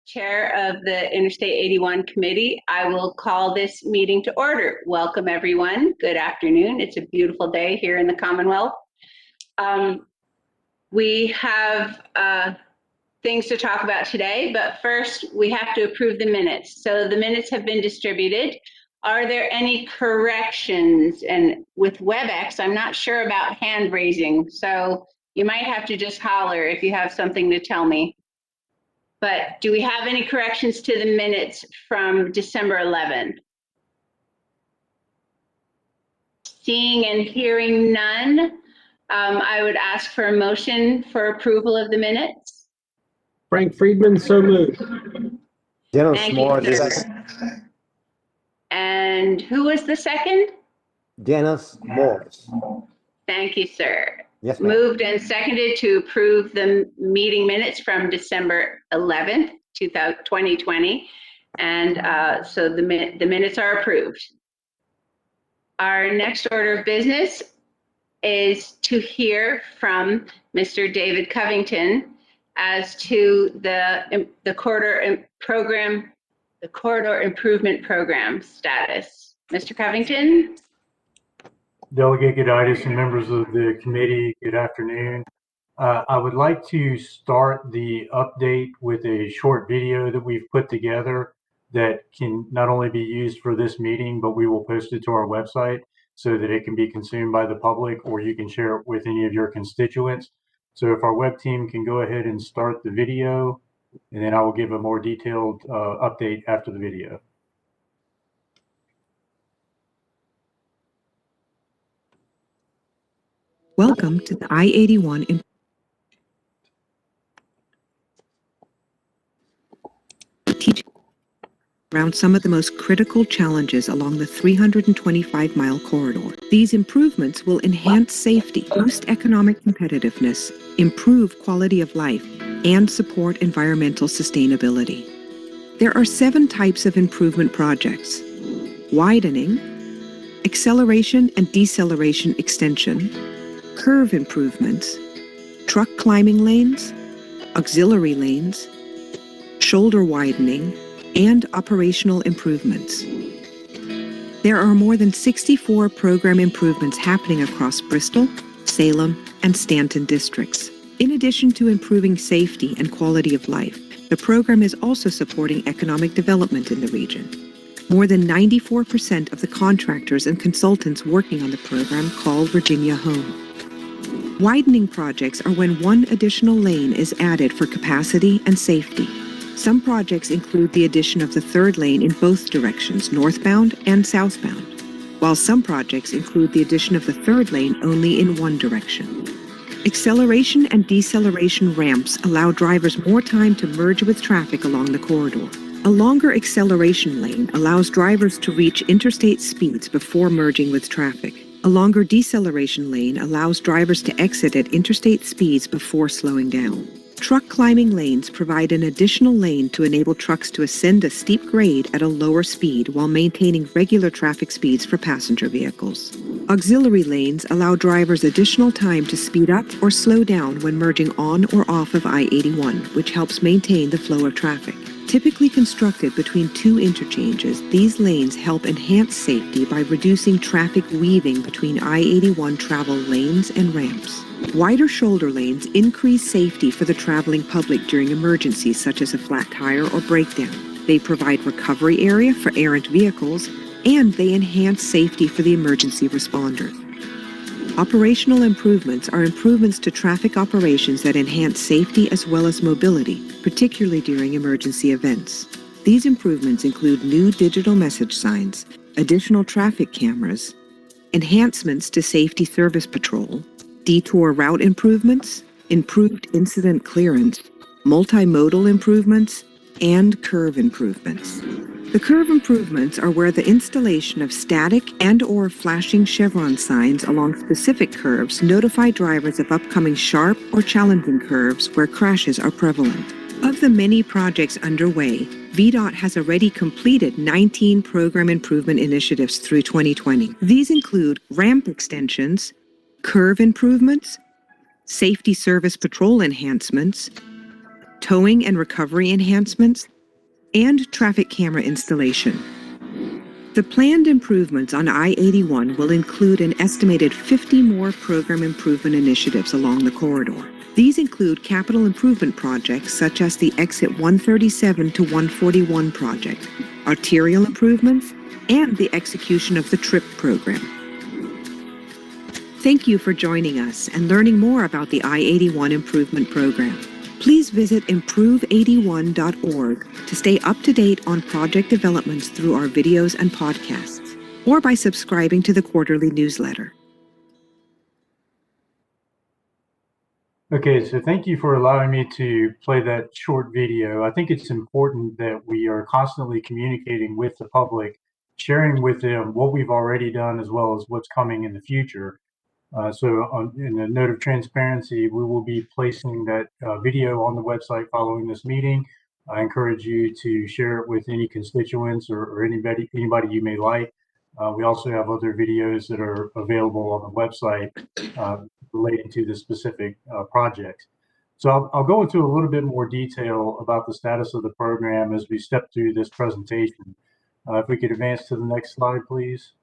Chair of the Interstate 81 Committee, I will call this meeting to order. Welcome, everyone. Good afternoon. It's a beautiful day here in the Commonwealth. We have things to talk about today, but first we have to approve the minutes. So the minutes have been distributed. Are there any corrections? And with WebEx, I'm not sure about hand raising, so you might have to just holler if you have something to tell me. But do we have any corrections to the minutes from December 11th? Seeing and hearing none, I would ask for a motion for approval of the minutes. Frank Friedman, so moved. Dennis Morris. And who was the second? Dennis Morris. Thank you, sir. Yes, ma'am. Moved and seconded to approve the meeting minutes from December 11th, 2020. And so the minutes are approved. Our next order of business is to hear from Mr. David Covington as to the corridor improvement program status. Mr. Covington? Delegate Goditis and members of the committee, good afternoon. I would like to start the update with a short video that we've put together that can not only be used for this meeting, but we will post it to our website so that it can be consumed by the public, or you can share it with any of your constituents. So if our web team can go ahead and start the video, and then I will give a more detailed update after the video. Welcome to the I-81 teaching around some of the most critical challenges along the 325-mile corridor. These improvements will enhance safety, boost economic competitiveness, improve quality of life, and support environmental sustainability. There are 7 types of improvement projects: widening, acceleration and deceleration extension, curve improvements, truck climbing lanes, auxiliary lanes, shoulder widening, and operational improvements. There are more than 64 program improvements happening across Bristol, Salem, and Stanton districts. In addition to improving safety and quality of life, the program is also supporting economic development in the region. More than 94% of the contractors and consultants working on the program call Virginia home. Widening projects are when one additional lane is added for capacity and safety. Some projects include the addition of the 3rd lane in both directions, northbound and southbound, while some projects include the addition of the 3rd lane only in one direction. Acceleration and deceleration ramps allow drivers more time to merge with traffic along the corridor. A longer acceleration lane allows drivers to reach interstate speeds before merging with traffic. A longer deceleration lane allows drivers to exit at interstate speeds before slowing down. Truck climbing lanes provide an additional lane to enable trucks to ascend a steep grade at a lower speed while maintaining regular traffic speeds for passenger vehicles. Auxiliary lanes allow drivers additional time to speed up or slow down when merging on or off of I-81, which helps maintain the flow of traffic. Typically constructed between 2 interchanges, these lanes help enhance safety by reducing traffic weaving between I-81 travel lanes and ramps. Wider shoulder lanes increase safety for the traveling public during emergencies such as a flat tire or breakdown. They provide recovery area for errant vehicles, and they enhance safety for the emergency responder. Operational improvements are improvements to traffic operations that enhance safety as well as mobility, particularly during emergency events. These improvements include new digital message signs, additional traffic cameras, enhancements to safety service patrol, detour route improvements, improved incident clearance, multimodal improvements, and curve improvements. The curve improvements are where the installation of static and/or flashing chevron signs along specific curves notify drivers of upcoming sharp or challenging curves where crashes are prevalent. Of the many projects underway, VDOT has already completed 19 program improvement initiatives through 2020. These include ramp extensions, curve improvements, safety service patrol enhancements, towing and recovery enhancements, and traffic camera installation. The planned improvements on I-81 will include an estimated 50 more program improvement initiatives along the corridor. These include capital improvement projects such as the Exit 137 to 141 project, arterial improvements, and the execution of the TRIP program. Thank you for joining us and learning more about the I-81 improvement program. Please visit improve81.org to stay up to date on project developments through our videos and podcasts, or by subscribing to the quarterly newsletter. Okay, so thank you for allowing me to play that short video. I think it's important that we are constantly communicating with the public, sharing with them what we've already done as well as what's coming in the future. In a note of transparency, we will be placing that video on the website following this meeting. I encourage you to share it with any constituents or anybody you may like. We also have other videos that are available on the website relating to the specific projects. So I'll go into a little bit more detail about the status of the program as we step through this presentation. If we could advance to the next slide, please.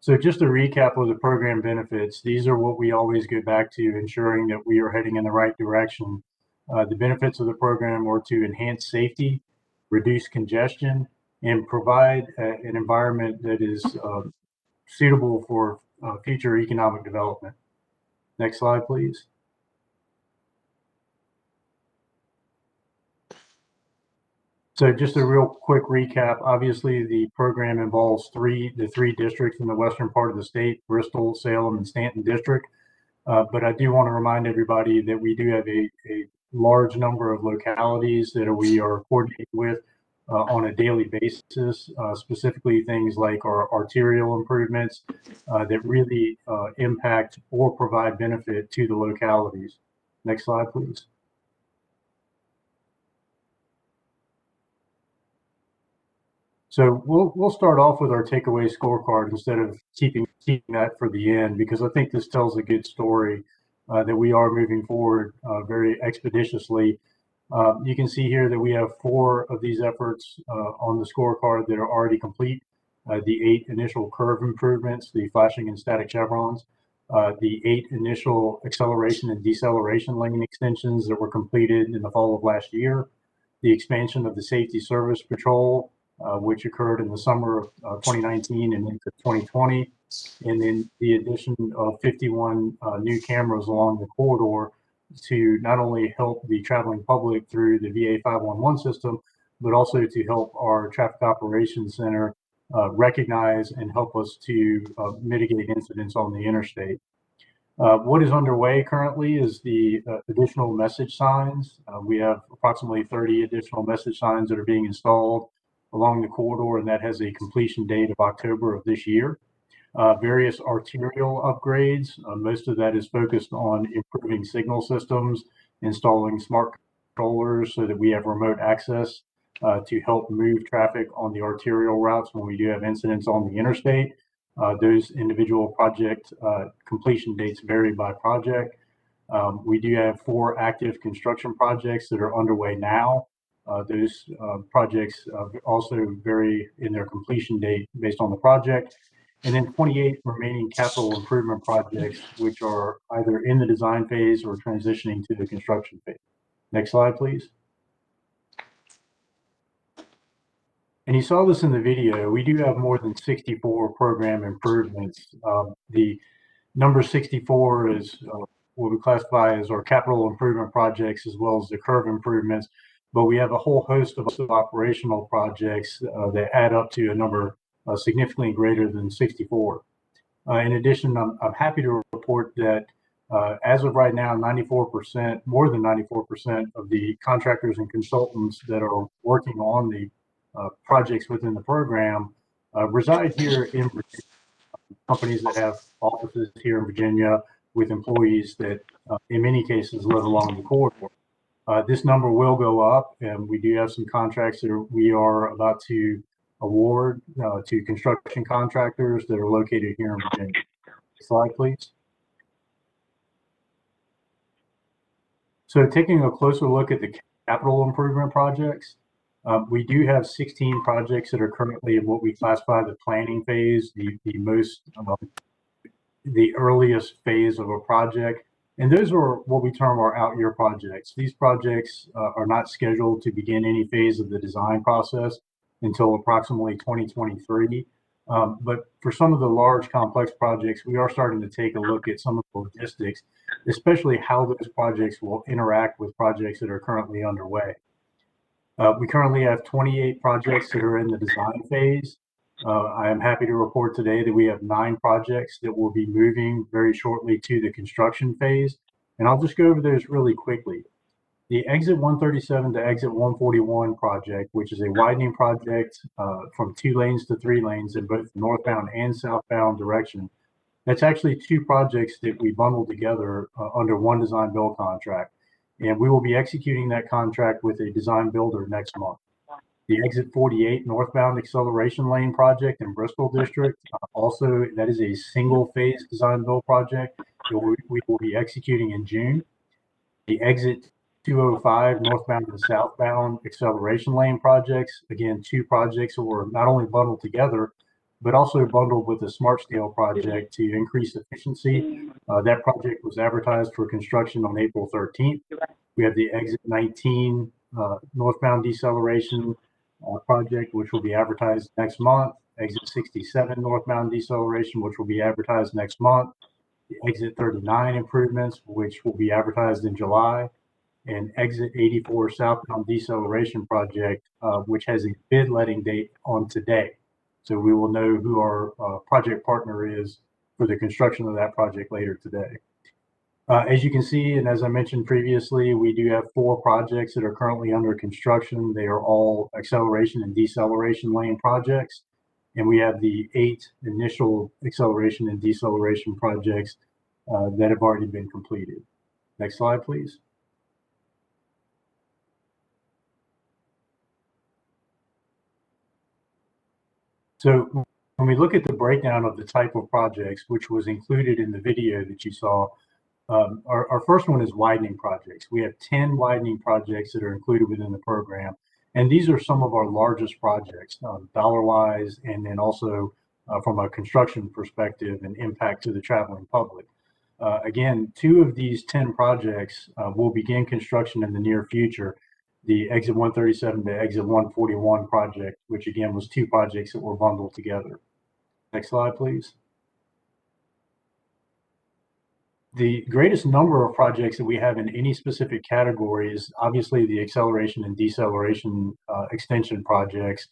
So just a recap of the program benefits. These are what we always go back to, ensuring that we are heading in the right direction. The benefits of the program are to enhance safety, reduce congestion, and provide an environment that is suitable for future economic development. Next slide, please. So just a real quick recap. Obviously, the program involves the three districts in the western part of the state: Bristol, Salem, and Stanton district. But I do want to remind everybody that we do have a large number of localities that we are coordinating with on a daily basis, specifically things like our arterial improvements that really impact or provide benefit to the localities. Next slide, please. So we'll start off with our takeaway scorecard instead of keeping that for the end, because I think this tells a good story that we are moving forward very expeditiously. You can see here that we have 4 of these efforts on the scorecard that are already complete. The 8 initial curve improvements, the flashing and static chevrons, the 8 initial acceleration and deceleration lane extensions that were completed in the fall of last year, the expansion of the safety service patrol, which occurred in the summer of 2019 and into 2020, and then the addition of 51 new cameras along the corridor to not only help the traveling public through the VA 511 system, but also to help our Traffic Operations Center recognize and help us to mitigate incidents on the interstate. What is underway currently is the additional message signs. We have approximately 30 additional message signs that are being installed along the corridor, and that has a completion date of October of this year. Various arterial upgrades. Most of that is focused on improving signal systems, installing smart controllers so that we have remote access to help move traffic on the arterial routes when we do have incidents on the interstate. Those individual project completion dates vary by project. We do have 4 active construction projects that are underway now. Those projects also vary in their completion date based on the project. And then 28 remaining capital improvement projects, which are either in the design phase or transitioning to the construction phase. Next slide, please. And you saw this in the video. We do have more than 64 program improvements. The number 64 is what we classify as our capital improvement projects as well as the curve improvements. But we have a whole host of operational projects that add up to a number significantly greater than 64. In addition, I'm happy to report that as of right now, 94%, more than 94% of the contractors and consultants that are working on the projects within the program reside here in Virginia. Companies that have offices here in Virginia with employees that in many cases live along the corridor. This number will go up, and we do have some contracts that we are about to award to construction contractors that are located here in Virginia. Slide, please. So taking a closer look at the capital improvement projects. We do have 16 projects that are currently in what we classify the planning phase, the earliest phase of a project. And those are what we term our out-year projects. These projects are not scheduled to begin any phase of the design process until approximately 2023. But for some of the large complex projects, we are starting to take a look at some of the logistics, especially how those projects will interact with projects that are currently underway. We currently have 28 projects that are in the design phase. I am happy to report today that we have 9 projects that will be moving very shortly to the construction phase. And I'll just go over those really quickly. The Exit 137 to Exit 141 project, which is a widening project from 2 lanes to 3 lanes in both northbound and southbound direction. That's actually 2 projects that we bundled together under one design build contract. And we will be executing that contract with a design builder next month. The Exit 48 northbound acceleration lane project in Bristol District, also that is a single phase design build project that we will be executing in June. The Exit 205 northbound and southbound acceleration lane projects, again, 2 projects that were not only bundled together, but also bundled with a smart scale project to increase efficiency. That project was advertised for construction on April 13th. We have the Exit 19 northbound deceleration project, which will be advertised next month. Exit 67 northbound deceleration, which will be advertised next month. The Exit 39 improvements, which will be advertised in July. And Exit 84 southbound deceleration project, which has a bid letting date on today. So we will know who our project partner is for the construction of that project later today. As you can see, and as I mentioned previously, we do have 4 projects that are currently under construction. They are all acceleration and deceleration lane projects. And we have the 8 initial acceleration and deceleration projects that have already been completed. Next slide, please. So when we look at the breakdown of the type of projects, which was included in the video that you saw, our first one is widening projects. We have 10 widening projects that are included within the program. And these are some of our largest projects, dollar-wise, and then also from a construction perspective and impact to the traveling public. Again, 2 of these 10 projects will begin construction in the near future. The Exit 137 to Exit 141 project, which again was 2 projects that were bundled together. Next slide, please. The greatest number of projects that we have in any specific category is obviously the acceleration and deceleration extension projects,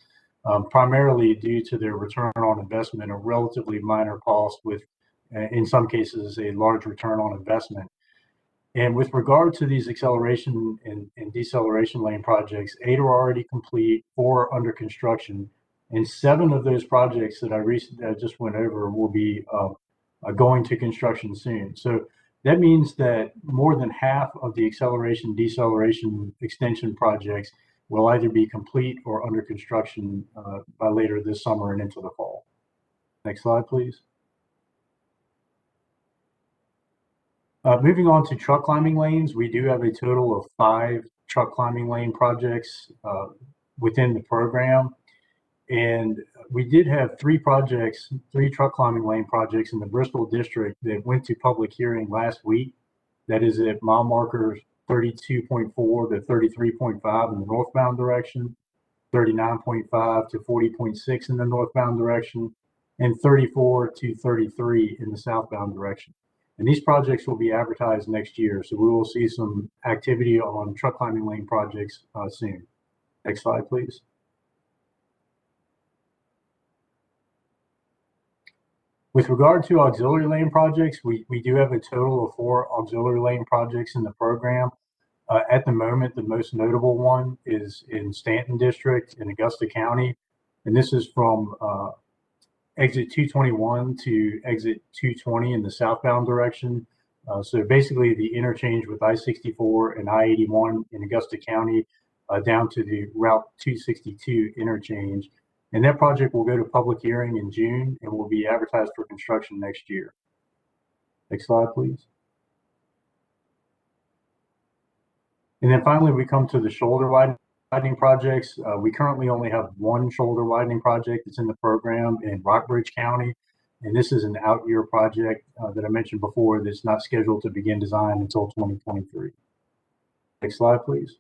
primarily due to their return on investment, a relatively minor cost with, in some cases, a large return on investment. And with regard to these acceleration and deceleration lane projects, 8 are already complete, 4 are under construction, and 7 of those projects that I just went over will be going to construction soon. So that means that more than half of the acceleration deceleration extension projects will either be complete or under construction by later this summer and into the fall. Next slide, please. Moving on to truck climbing lanes, we do have a total of 5 truck climbing lane projects within the program. And we did have 3 truck climbing lane projects in the Bristol district that went to public hearing last week. That is at mile markers 32.4 to 33.5 in the northbound direction, 39.5 to 40.6 in the northbound direction, and 34 to 33 in the southbound direction. And these projects will be advertised next year. So we will see some activity on truck climbing lane projects soon. Next slide, please. With regard to auxiliary lane projects, we do have a total of 4 auxiliary lane projects in the program. At the moment, the most notable one is in Stanton District in Augusta County. And this is from Exit 221 to Exit 220 in the southbound direction. So basically the interchange with I-64 and I-81 in Augusta County down to the Route 262 interchange. And that project will go to public hearing in June and will be advertised for construction next year. Next slide, please. And then finally, we come to the shoulder widening projects. We currently only have one shoulder widening project that's in the program in Rockbridge County. And this is an out-year project that I mentioned before that's not scheduled to begin design until 2023. Next slide, please.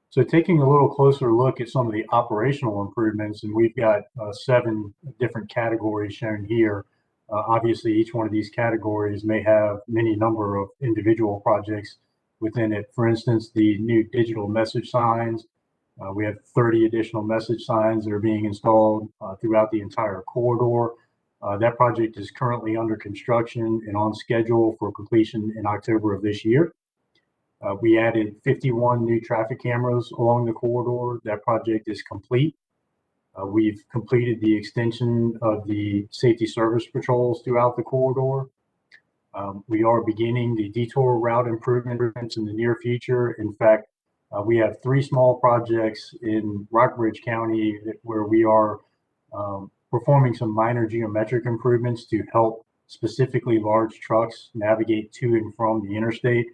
So taking a little closer look at some of the operational improvements, and we've got 7 different categories shown here. Obviously, each one of these categories may have many number of individual projects within it. For instance, the new digital message signs. We have 30 additional message signs that are being installed throughout the entire corridor. That project is currently under construction and on schedule for completion in October of this year. We added 51 new traffic cameras along the corridor. That project is complete. We've completed the extension of the safety service patrols throughout the corridor. We are beginning the detour route improvements in the near future. In fact, we have 3 small projects in Rockbridge County where we are performing some minor geometric improvements to help specifically large trucks navigate to and from the interstate.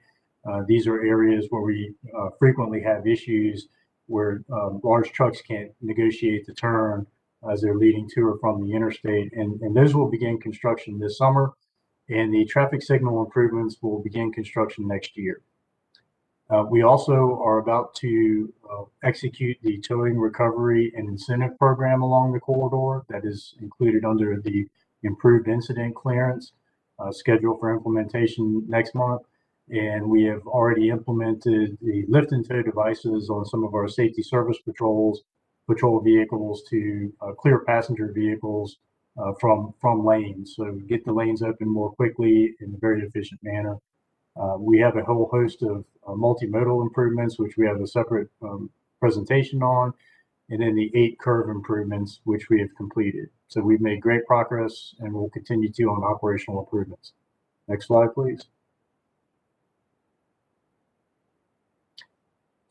These are areas where we frequently have issues where large trucks can't negotiate the turn as they're leading to or from the interstate. And those will begin construction this summer. And the traffic signal improvements will begin construction next year. We also are about to execute the towing recovery and incentive program along the corridor that is included under the improved incident clearance scheduled for implementation next month. And we have already implemented the lift and tow devices on some of our safety service patrol vehicles to clear passenger vehicles from lanes. So get the lanes open more quickly in a very efficient manner. We have a whole host of multimodal improvements, which we have a separate presentation on, and then the 8 curve improvements, which we have completed. So we've made great progress and we'll continue to on operational improvements. Next slide, please.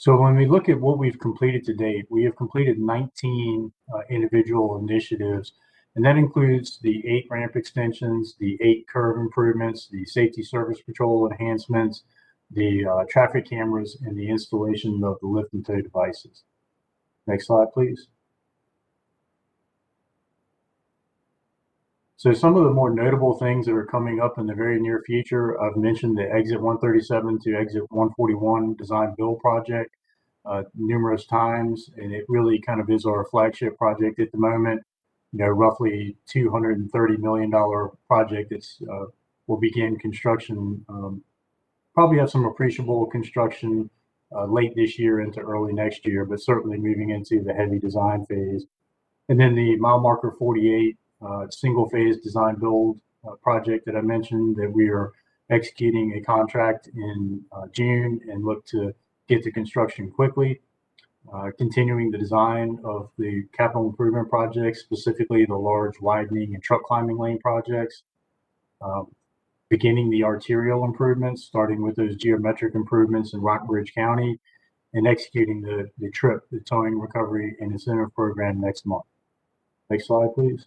So when we look at what we've completed to date, we have completed 19 individual initiatives, and that includes the 8 ramp extensions, the 8 curve improvements, the safety service patrol enhancements, the traffic cameras, and the installation of the lift and tow devices. Next slide, please. So some of the more notable things that are coming up in the very near future, I've mentioned the exit 137 to exit 141 design build project numerous times, and it really kind of is our flagship project at the moment. You know, roughly $230 million project that's will begin construction, probably have some appreciable construction late this year into early next year, but certainly moving into the heavy design phase. And then the mile marker 48 single phase design build project that I mentioned, that we are executing a contract in June and look to get to construction quickly. Continuing the design of the capital improvement projects, specifically the large widening and truck climbing lane projects. Beginning the arterial improvements, starting with those geometric improvements in Rockbridge County, and executing the towing recovery and incentive program next month. Next slide, please.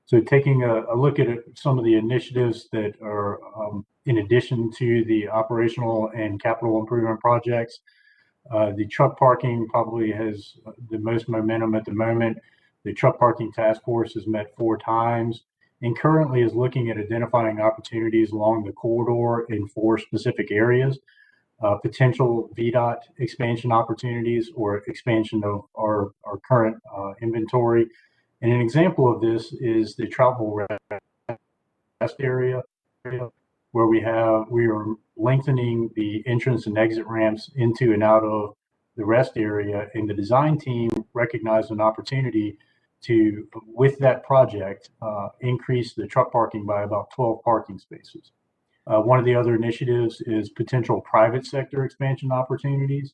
So taking a look at some of the initiatives that are in addition to the operational and capital improvement projects, the truck parking probably has the most momentum at the moment. The truck parking task force has met 4 times and currently is looking at identifying opportunities along the corridor in 4 specific areas. Potential VDOT expansion opportunities or expansion of our current inventory. And an example of this is the travel rest area where we are lengthening the entrance and exit ramps into and out of the rest area. And the design team recognized an opportunity to, with that project, increase the truck parking by about 12 parking spaces. One of the other initiatives is potential private sector expansion opportunities.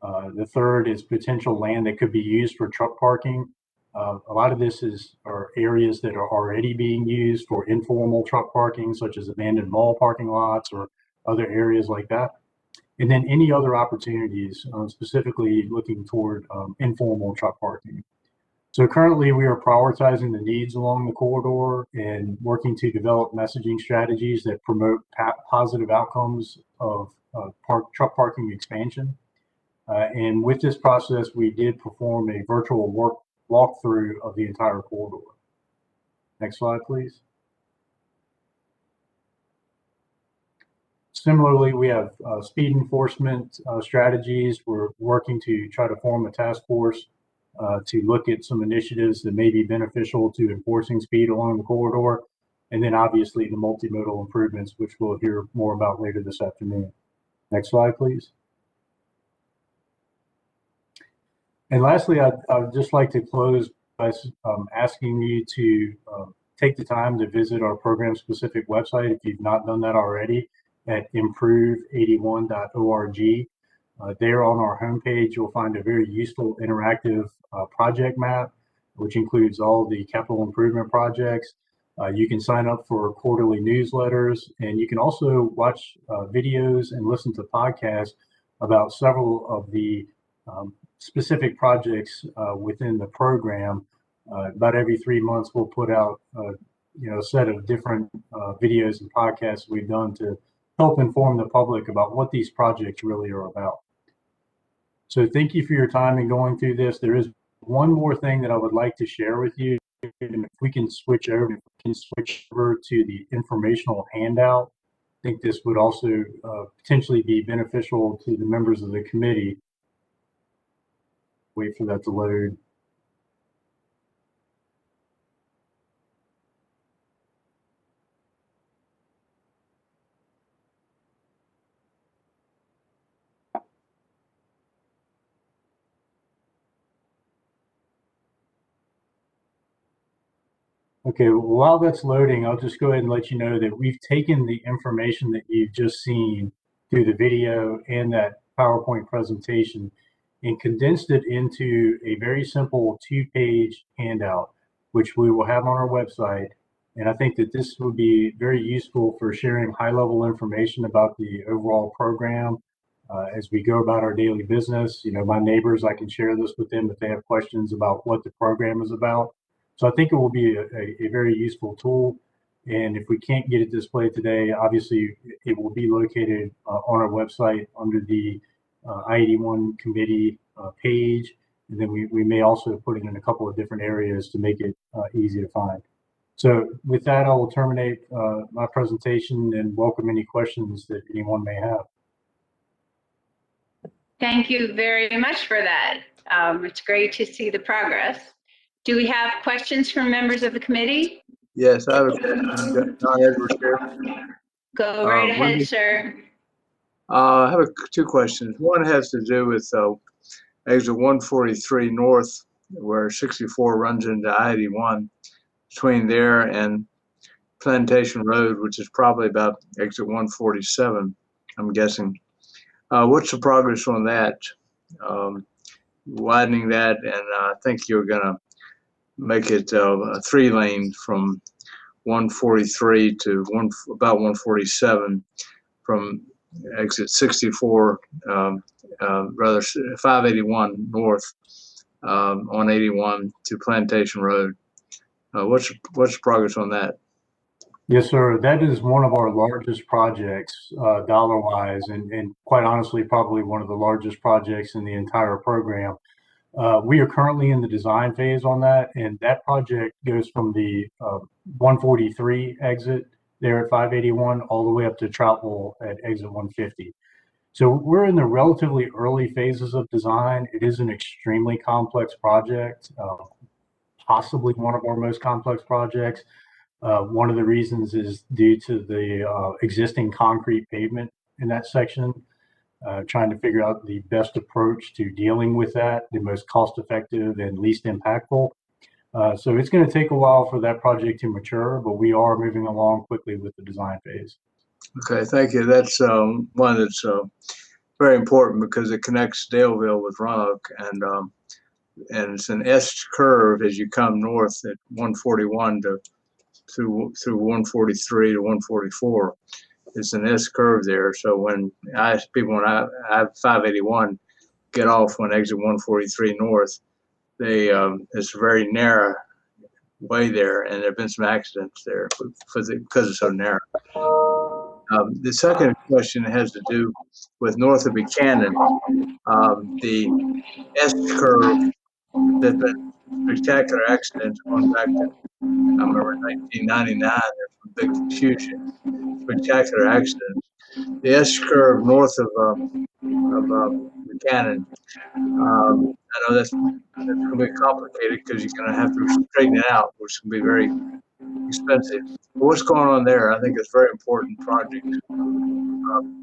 The third is potential land that could be used for truck parking. A lot of this are areas that are already being used for informal truck parking, such as abandoned mall parking lots or other areas like that. And then any other opportunities, specifically looking toward informal truck parking. So currently we are prioritizing the needs along the corridor and working to develop messaging strategies that promote positive outcomes of truck parking expansion. And with this process, we did perform a virtual walkthrough of the entire corridor. Next slide, please. Similarly, we have speed enforcement strategies. We're working to try to form a task force to look at some initiatives that may be beneficial to enforcing speed along the corridor. And then obviously the multimodal improvements, which we'll hear more about later this afternoon. Next slide, please. And lastly, I'd just like to close by asking you to take the time to visit our program-specific website if you've not done that already at improve81.org. There on our homepage, you'll find a very useful interactive project map, which includes all the capital improvement projects. You can sign up for quarterly newsletters, and you can also watch videos and listen to podcasts about several of the specific projects within the program. About every 3 months, we'll put out a set of different videos and podcasts we've done to help inform the public about what these projects really are about. So thank you for your time in going through this. There is one more thing that I would like to share with you. And if we can switch over to the informational handout, I think this would also potentially be beneficial to the members of the committee. Wait for that to load. Okay, while that's loading, I'll just go ahead and let you know that we've taken the information that you've just seen through the video and that PowerPoint presentation and condensed it into a very simple 2-page handout, which we will have on our website. And I think that this would be very useful for sharing high-level information about the overall program as we go about our daily business. My neighbors, I can share this with them if they have questions about what the program is about. So I think it will be a very useful tool. And if we can't get it displayed today, obviously it will be located on our website under the I-81 committee page. And then we may also put it in a couple of different areas to make it easy to find. So with that, I will terminate my presentation and welcome any questions that anyone may have. Thank you very much for that. It's great to see the progress. Do we have questions from members of the committee? Yes, I have a question. John Edwards here. Go right ahead, sir. I have two questions. One has to do with exit 143 north, where 64 runs into I-81. Between there and Plantation Road, which is probably about exit 147, I'm guessing. What's the progress on that? Widening that, and I think you're going to make it a 3-lane from 143 to about 147 from exit 64, rather 581 north on 81 to Plantation Road. What's the progress on that? Yes, sir. That is one of our largest projects dollar-wise, and quite honestly, probably one of the largest projects in the entire program. We are currently in the design phase on that, and that project goes from the 143 exit there at 581 all the way up to Troutwell at exit 150. So we're in the relatively early phases of design. It is an extremely complex project, possibly one of our most complex projects. One of the reasons is due to the existing concrete pavement in that section. Trying to figure out the best approach to dealing with that, the most cost-effective and least impactful. So it's going to take a while for that project to mature, but we are moving along quickly with the design phase. Okay, thank you. That's one that's very important because it connects Daleville with Roanoke, and it's an S curve as you come north at 141 through 143 to 144. It's an S curve there. So when people on I-581 get off on exit 143 north, it's a very narrow way there, and there have been some accidents there because it's so narrow. The second question has to do with north of Buchanan. The S curve, there's been spectacular accidents going back to, I remember 1999, there's some big, huge, spectacular accidents. The S curve north of Buchanan, I know that's going to be complicated because you're going to have to straighten it out, which can be very expensive. But what's going on there? I think it's a very important project,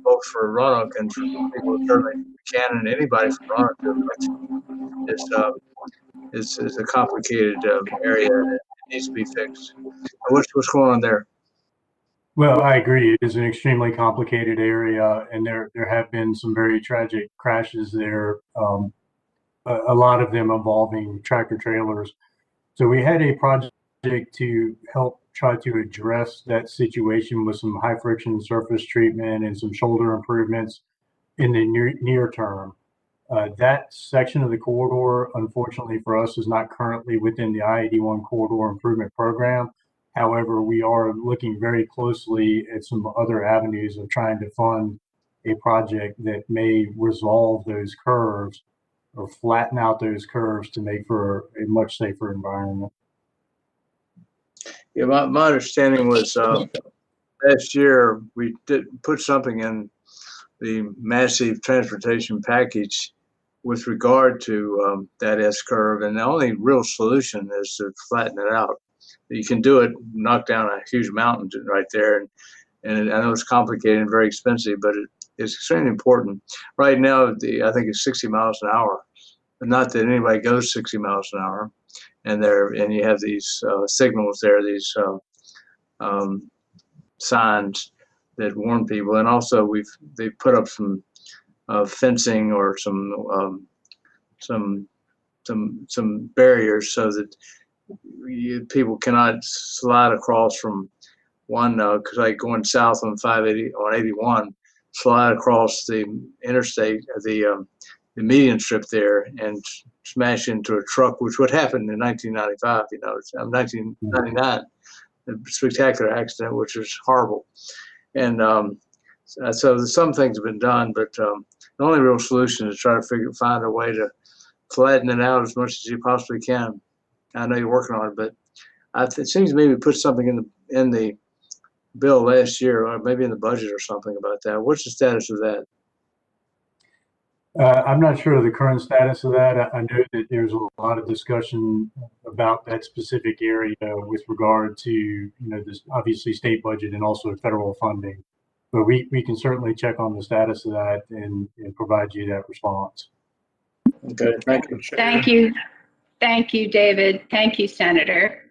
both for Roanoke and for people serving Buchanan, anybody from Roanoke to elect. It's a complicated area that needs to be fixed. What's going on there? Well, I agree. It is an extremely complicated area, and there have been some very tragic crashes there. A lot of them involving tractor trailers. So we had a project to help try to address that situation with some high friction surface treatment and some shoulder improvements in the near term. That section of the corridor, unfortunately for us, is not currently within the I-81 corridor improvement program. However, we are looking very closely at some other avenues of trying to fund a project that may resolve those curves or flatten out those curves to make for a much safer environment. Yeah, my understanding was last year we did put something in the massive transportation package with regard to that S curve, and the only real solution is to flatten it out. You can do it, knock down a huge mountain right there, and I know it's complicated and very expensive, but it's extremely important. Right now, I think it's 60 miles an hour, but not that anybody goes 60 miles an hour. And you have these signals there, these signs that warn people, and also they put up some fencing or some barriers so that people cannot slide across from one, because like going south on 81, slide across the interstate, the median strip there, and smash into a truck, which would happen in 1995, 1999, a spectacular accident, which was horrible. And so some things have been done, but the only real solution is try to find a way to flatten it out as much as you possibly can. I know you're working on it, but it seems to me we put something in the bill last year, or maybe in the budget or something about that. What's the status of that? I'm not sure of the current status of that. I know that there's a lot of discussion about that specific area with regard to, this obviously state budget and also federal funding. But we can certainly check on the status of that and provide you that response. Okay, thank you. Thank you. Thank you, David. Thank you, Senator.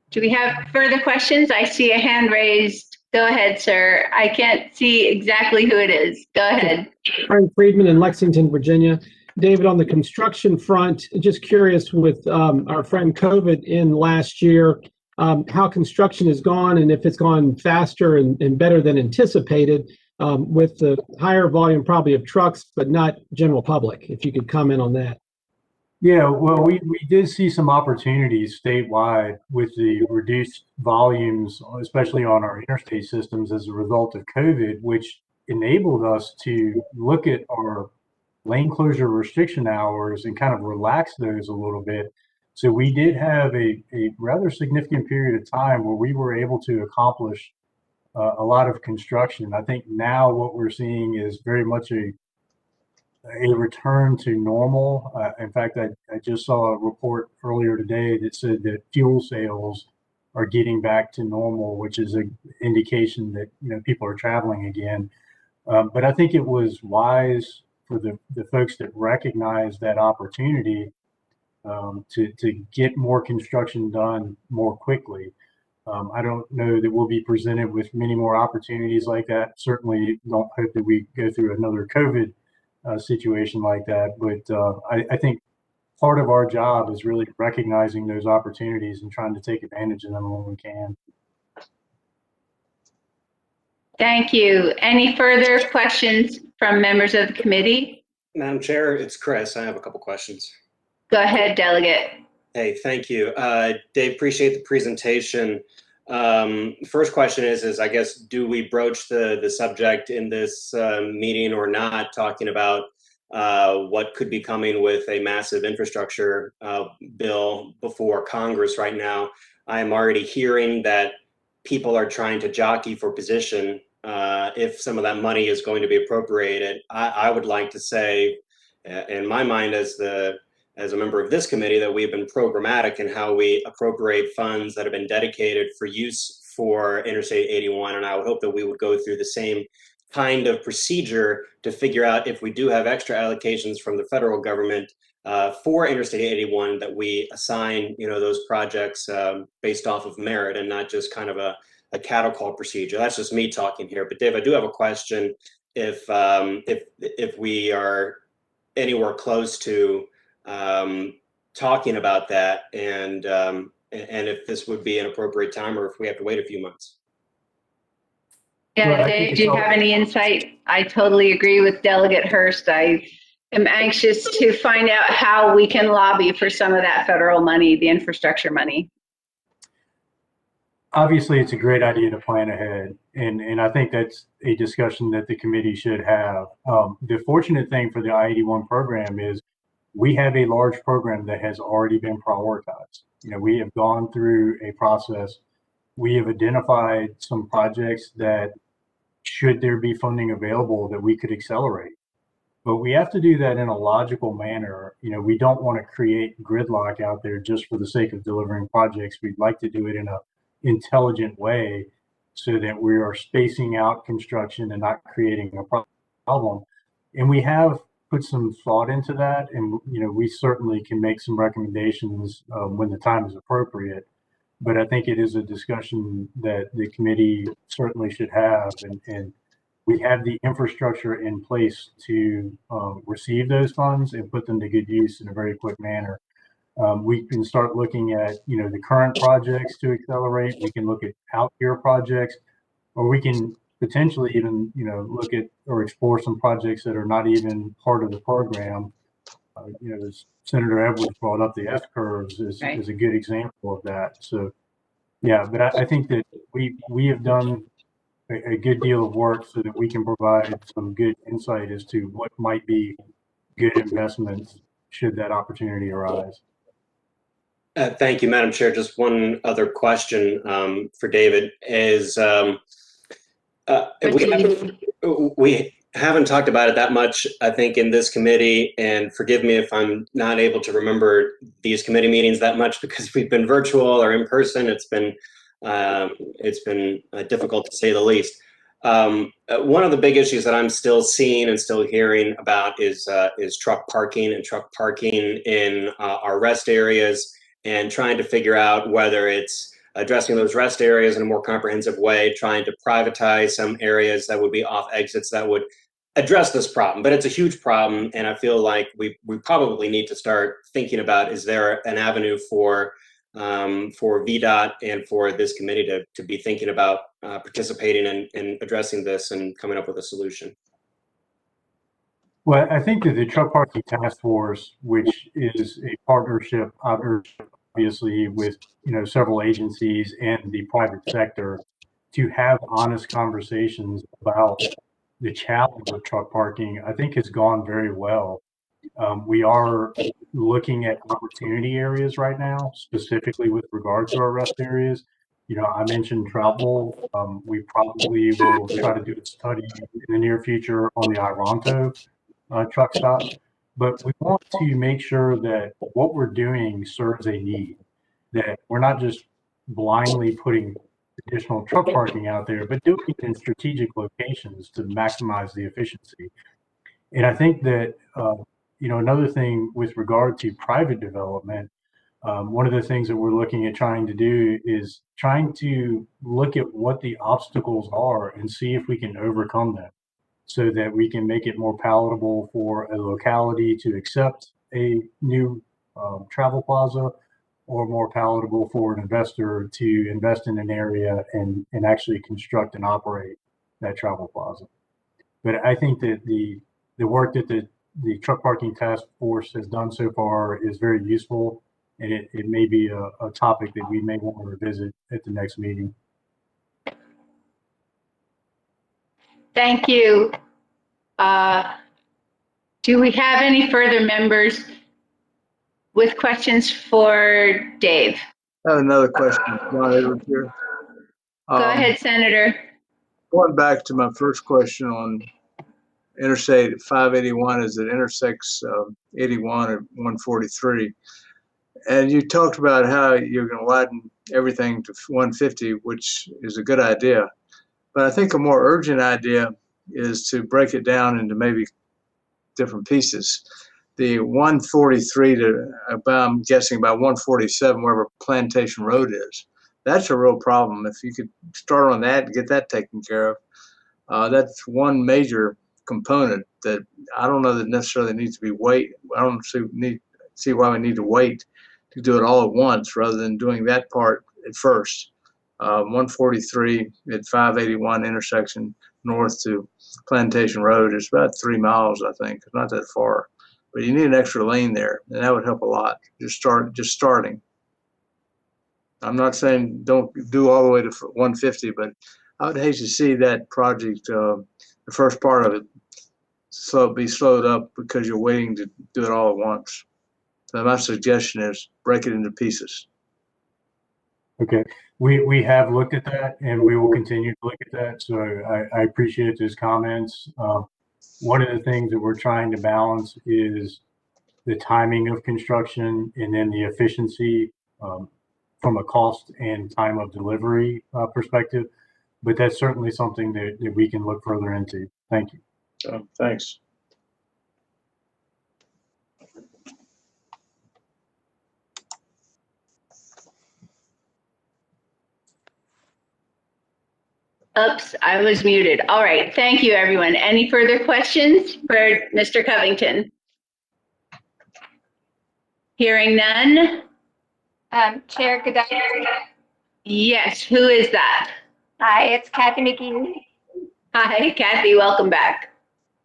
Do we have further questions? I see a hand raised. Go ahead, sir. I can't see exactly who it is. Go ahead. Frank Friedman in Lexington, Virginia. David, on the construction front, just curious with our friend COVID in last year, how construction has gone and if it's gone faster and better than anticipated with the higher volume probably of trucks, but not general public, if you could comment on that. Yeah, well, we did see some opportunities statewide with the reduced volumes, especially on our interstate systems as a result of COVID, which enabled us to look at our lane closure restriction hours and kind of relax those a little bit. So we did have a rather significant period of time where we were able to accomplish a lot of construction. I think now what we're seeing is very much a return to normal. In fact, I just saw a report earlier today that said that fuel sales are getting back to normal, which is an indication that people are traveling again. But I think it was wise for the folks that recognize that opportunity to get more construction done more quickly. I don't know that we'll be presented with many more opportunities like that. Certainly don't hope that we go through another COVID situation like that, but I think part of our job is really recognizing those opportunities and trying to take advantage of them when we can. Thank you. Any further questions from members of the committee? Madam Chair, it's Chris. I have a couple questions. Go ahead, Delegate. Hey, thank you. Dave, appreciate the presentation. First question is I guess, do we broach the subject in this meeting or not, talking about what could be coming with a massive infrastructure bill before Congress right now? I am already hearing that people are trying to jockey for position if some of that money is going to be appropriated. I would like to say, in my mind, as a member of this committee, that we've been programmatic in how we appropriate funds that have been dedicated for use for Interstate 81. And I would hope that we would go through the same kind of procedure to figure out if we do have extra allocations from the federal government for Interstate 81, that we assign, those projects based off of merit and not just kind of a cattle call procedure. That's just me talking here. But Dave, I do have a question. If we are anywhere close to talking about that, and if this would be an appropriate time, or if we have to wait a few months. Yeah, Well, Dave, do you have any insight? I totally agree with Delegate Hurst. I am anxious to find out how we can lobby for some of that federal money, the infrastructure money. Obviously, it's a great idea to plan ahead, and I think that's a discussion that the committee should have. The fortunate thing for the I-81 program is we have a large program that has already been prioritized. We have gone through a process. We have identified some projects that, should there be funding available, that we could accelerate. But we have to do that in a logical manner. We don't want to create gridlock out there just for the sake of delivering projects. We'd like to do it in an intelligent way so that we are spacing out construction and not creating a problem. And we have put some thought into that, and we certainly can make some recommendations when the time is appropriate. But I think it is a discussion that the committee certainly should have, and we have the infrastructure in place to receive those funds and put them to good use in a very quick manner. We can start looking at the current projects to accelerate. We can look at out-year projects, or we can potentially even look at or explore some projects that are not even part of the program. As Senator Edwards brought up, the S-curves is a good example of that. So yeah, but I think that we have done a good deal of work so that we can provide some good insight as to what might be good investments should that opportunity arise. Thank you, Madam Chair. Just one other question for David is we haven't talked about it that much, I think, in this committee, and forgive me if I'm not able to remember these committee meetings that much because we've been virtual or in person. It's been difficult to say the least. One of the big issues that I'm still seeing and still hearing about is truck parking in our rest areas, and trying to figure out whether it's addressing those rest areas in a more comprehensive way, trying to privatize some areas that would be off exits that would address this problem. But it's a huge problem, and I feel like we probably need to start thinking about, is there an avenue for VDOT and for this committee to be thinking about participating in addressing this and coming up with a solution? Well, I think that the Truck Parking Task Force, which is a partnership, obviously, with several agencies and the private sector, to have honest conversations about the challenge of truck parking, I think has gone very well. We are looking at opportunity areas right now, specifically with regard to our rest areas. I mentioned travel. We probably will try to do a study in the near future on the Ironto truck stop. But we want to make sure that what we're doing serves a need, that we're not just blindly putting additional truck parking out there, but doing it in strategic locations to maximize the efficiency. And I think that, another thing with regard to private development, one of the things that we're looking at trying to do is trying to look at what the obstacles are and see if we can overcome them, so that we can make it more palatable for a locality to accept a new travel plaza, or more palatable for an investor to invest in an area and actually construct and operate that travel plaza. But I think that the work that the Truck Parking Task Force has done so far is very useful. and it may be a topic that we may want to revisit at the next meeting. Thank you. Do we have any further members with questions for Dave? I have another question. John Edwards here. Go ahead, Senator. Going back to my first question on Interstate 581 as it intersects 81 and 143. And you talked about how you're going to widen everything to 150, which is a good idea. But I think a more urgent idea is to break it down into maybe different pieces. The 143 to about, I'm guessing about 147, wherever Plantation Road is. That's a real problem. If you could start on that and get that taken care of, that's one major component that I don't know that necessarily needs to be I don't see why we need to wait to do it all at once rather than doing that part at first. 143 at 581 intersection north to Plantation Road is about 3 miles, I think. It's not that far, but you need an extra lane there, and that would help a lot. Just starting. I'm not saying don't do all the way to 150, but I would hate to see that project, the first part of it, be slowed up because you're waiting to do it all at once. So my suggestion is break it into pieces. Okay, we have looked at that, and we will continue to look at that. So I appreciate those comments. One of the things that we're trying to balance is the timing of construction and then the efficiency from a cost and time of delivery perspective. But that's certainly something that we can look further into. Thank you. Thanks. Oops, I was muted. All right, thank you, everyone. Any further questions for Mr. Covington? Hearing none? Chair Godot. Yes, who is that? Hi, it's Kathy McGee. Hi, Kathy, welcome back.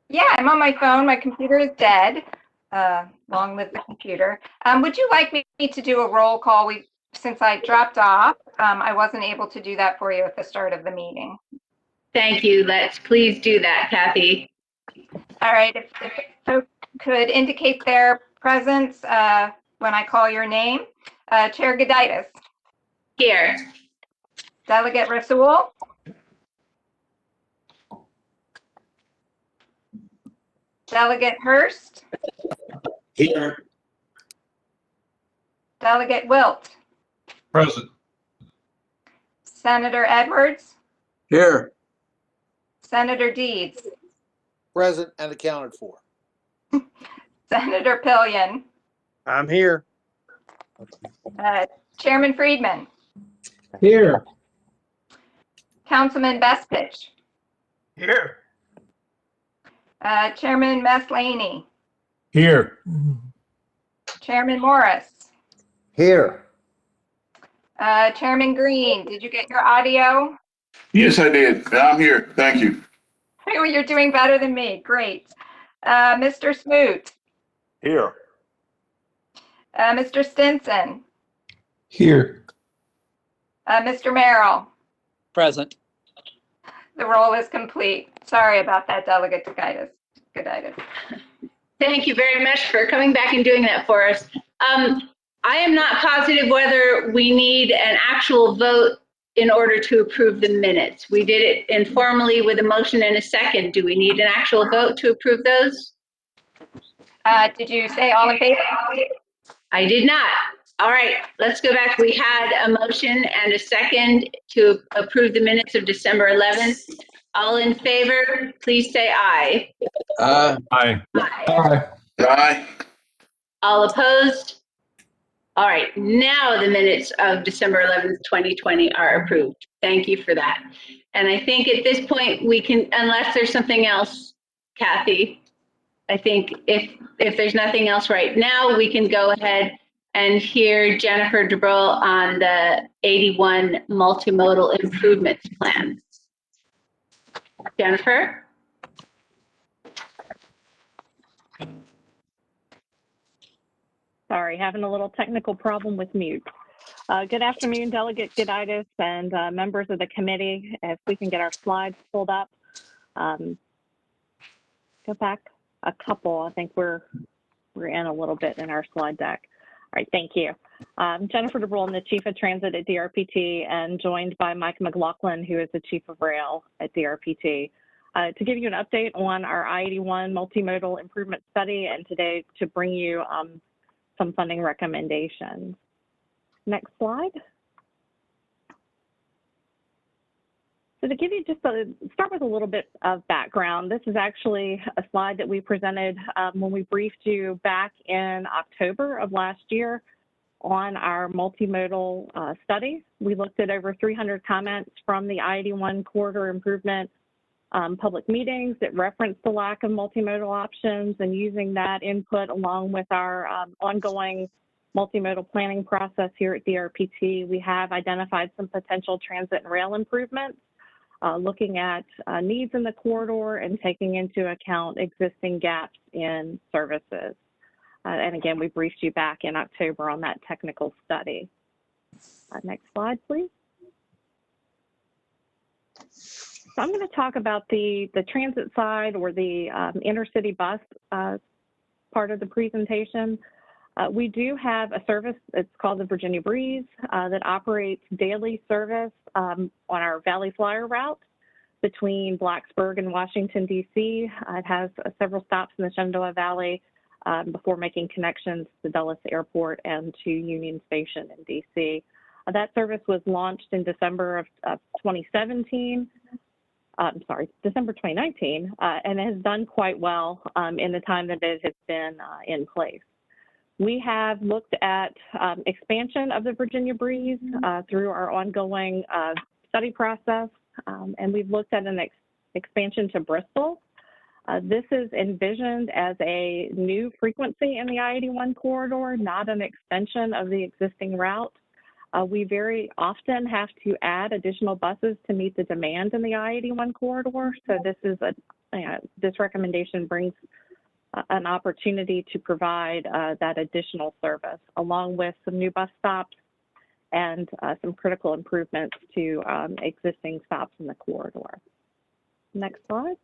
Yeah, I'm on my phone. My computer is dead. Long live the computer. Would you like me to do a roll call? Since I dropped off, I wasn't able to do that for you at the start of the meeting. Thank you. Let's please do that, Kathy. All right, if folks could indicate their presence when I call your name. Chair Goditis. Here. Delegate Rasool. Delegate Hurst. Here. Delegate Wilt. Present. Senator Edwards. Here. Senator Deeds. Present and accounted for. Senator Pillion. I'm here. Chairman Friedman. Here. Councilman Bestich. Here. Chairman Maslany. Here. Chairman Morris. Here. Chairman Green, did you get your audio? Yes, I did. I'm here. Thank you. Oh, you're doing better than me. Great. Mr. Smoot. Here. Mr. Stinson. Here. Mr. Merrill. Present. The roll is complete. Sorry about that, Delegate Goditis. Thank you very much for coming back and doing that for us. I am not positive whether we need an actual vote in order to approve the minutes. We did it informally with a motion and a second. Do we need an actual vote to approve those? Did you say all in favor? I did not. All right, let's go back. We had a motion and a second to approve the minutes of December 11th. All in favor, please say aye. Aye. Aye. Aye. All opposed? All right, now the minutes of December 11th, 2020 are approved. Thank you for that. And I think at this point we can, unless there's something else, Kathy, I think if there's nothing else right now, we can go ahead and hear Jennifer DeBrule on the 81 Multimodal Improvements Plan. Jennifer? Sorry. Sorry, having a little technical problem with mute. Good afternoon, Delegate Goditis and members of the committee. If we can get our slides pulled up. Go back a couple. I think we're in a little bit in our slide deck. All right, thank you. Jennifer DeBrule, I'm the Chief of Transit at DRPT, and joined by Mike McLaughlin, who is the Chief of Rail at DRPT. To give you an update on our I-81 multimodal improvement study, and today to bring you some funding recommendations. Next slide. So to give you start with a little bit of background, this is actually a slide that we presented when we briefed you back in October of last year on our multimodal study. We looked at over 300 comments from the I-81 corridor improvement public meetings that referenced the lack of multimodal options, and using that input along with our ongoing multimodal planning process here at DRPT, we have identified some potential transit and rail improvements, looking at needs in the corridor and taking into account existing gaps in services. And again, we briefed you back in October on that technical study. Next slide, please. So I'm going to talk about the transit side, or the intercity bus part of the presentation. We do have a service, it's called the Virginia Breeze, that operates daily service on our Valley Flyer route between Blacksburg and Washington, D.C. It has several stops in the Shenandoah Valley before making connections to Dulles Airport and to Union Station in D.C. That service was launched in December of 2017. December 2019, and it has done quite well in the time that it has been in place. We have looked at expansion of the Virginia Breeze through our ongoing study process, and we've looked at an expansion to Bristol. This is envisioned as a new frequency in the I-81 corridor, not an extension of the existing route. We very often have to add additional buses to meet the demand in the I-81 corridor. So this is this recommendation brings an opportunity to provide that additional service, along with some new bus stops and some critical improvements to existing stops in the corridor. Next slide.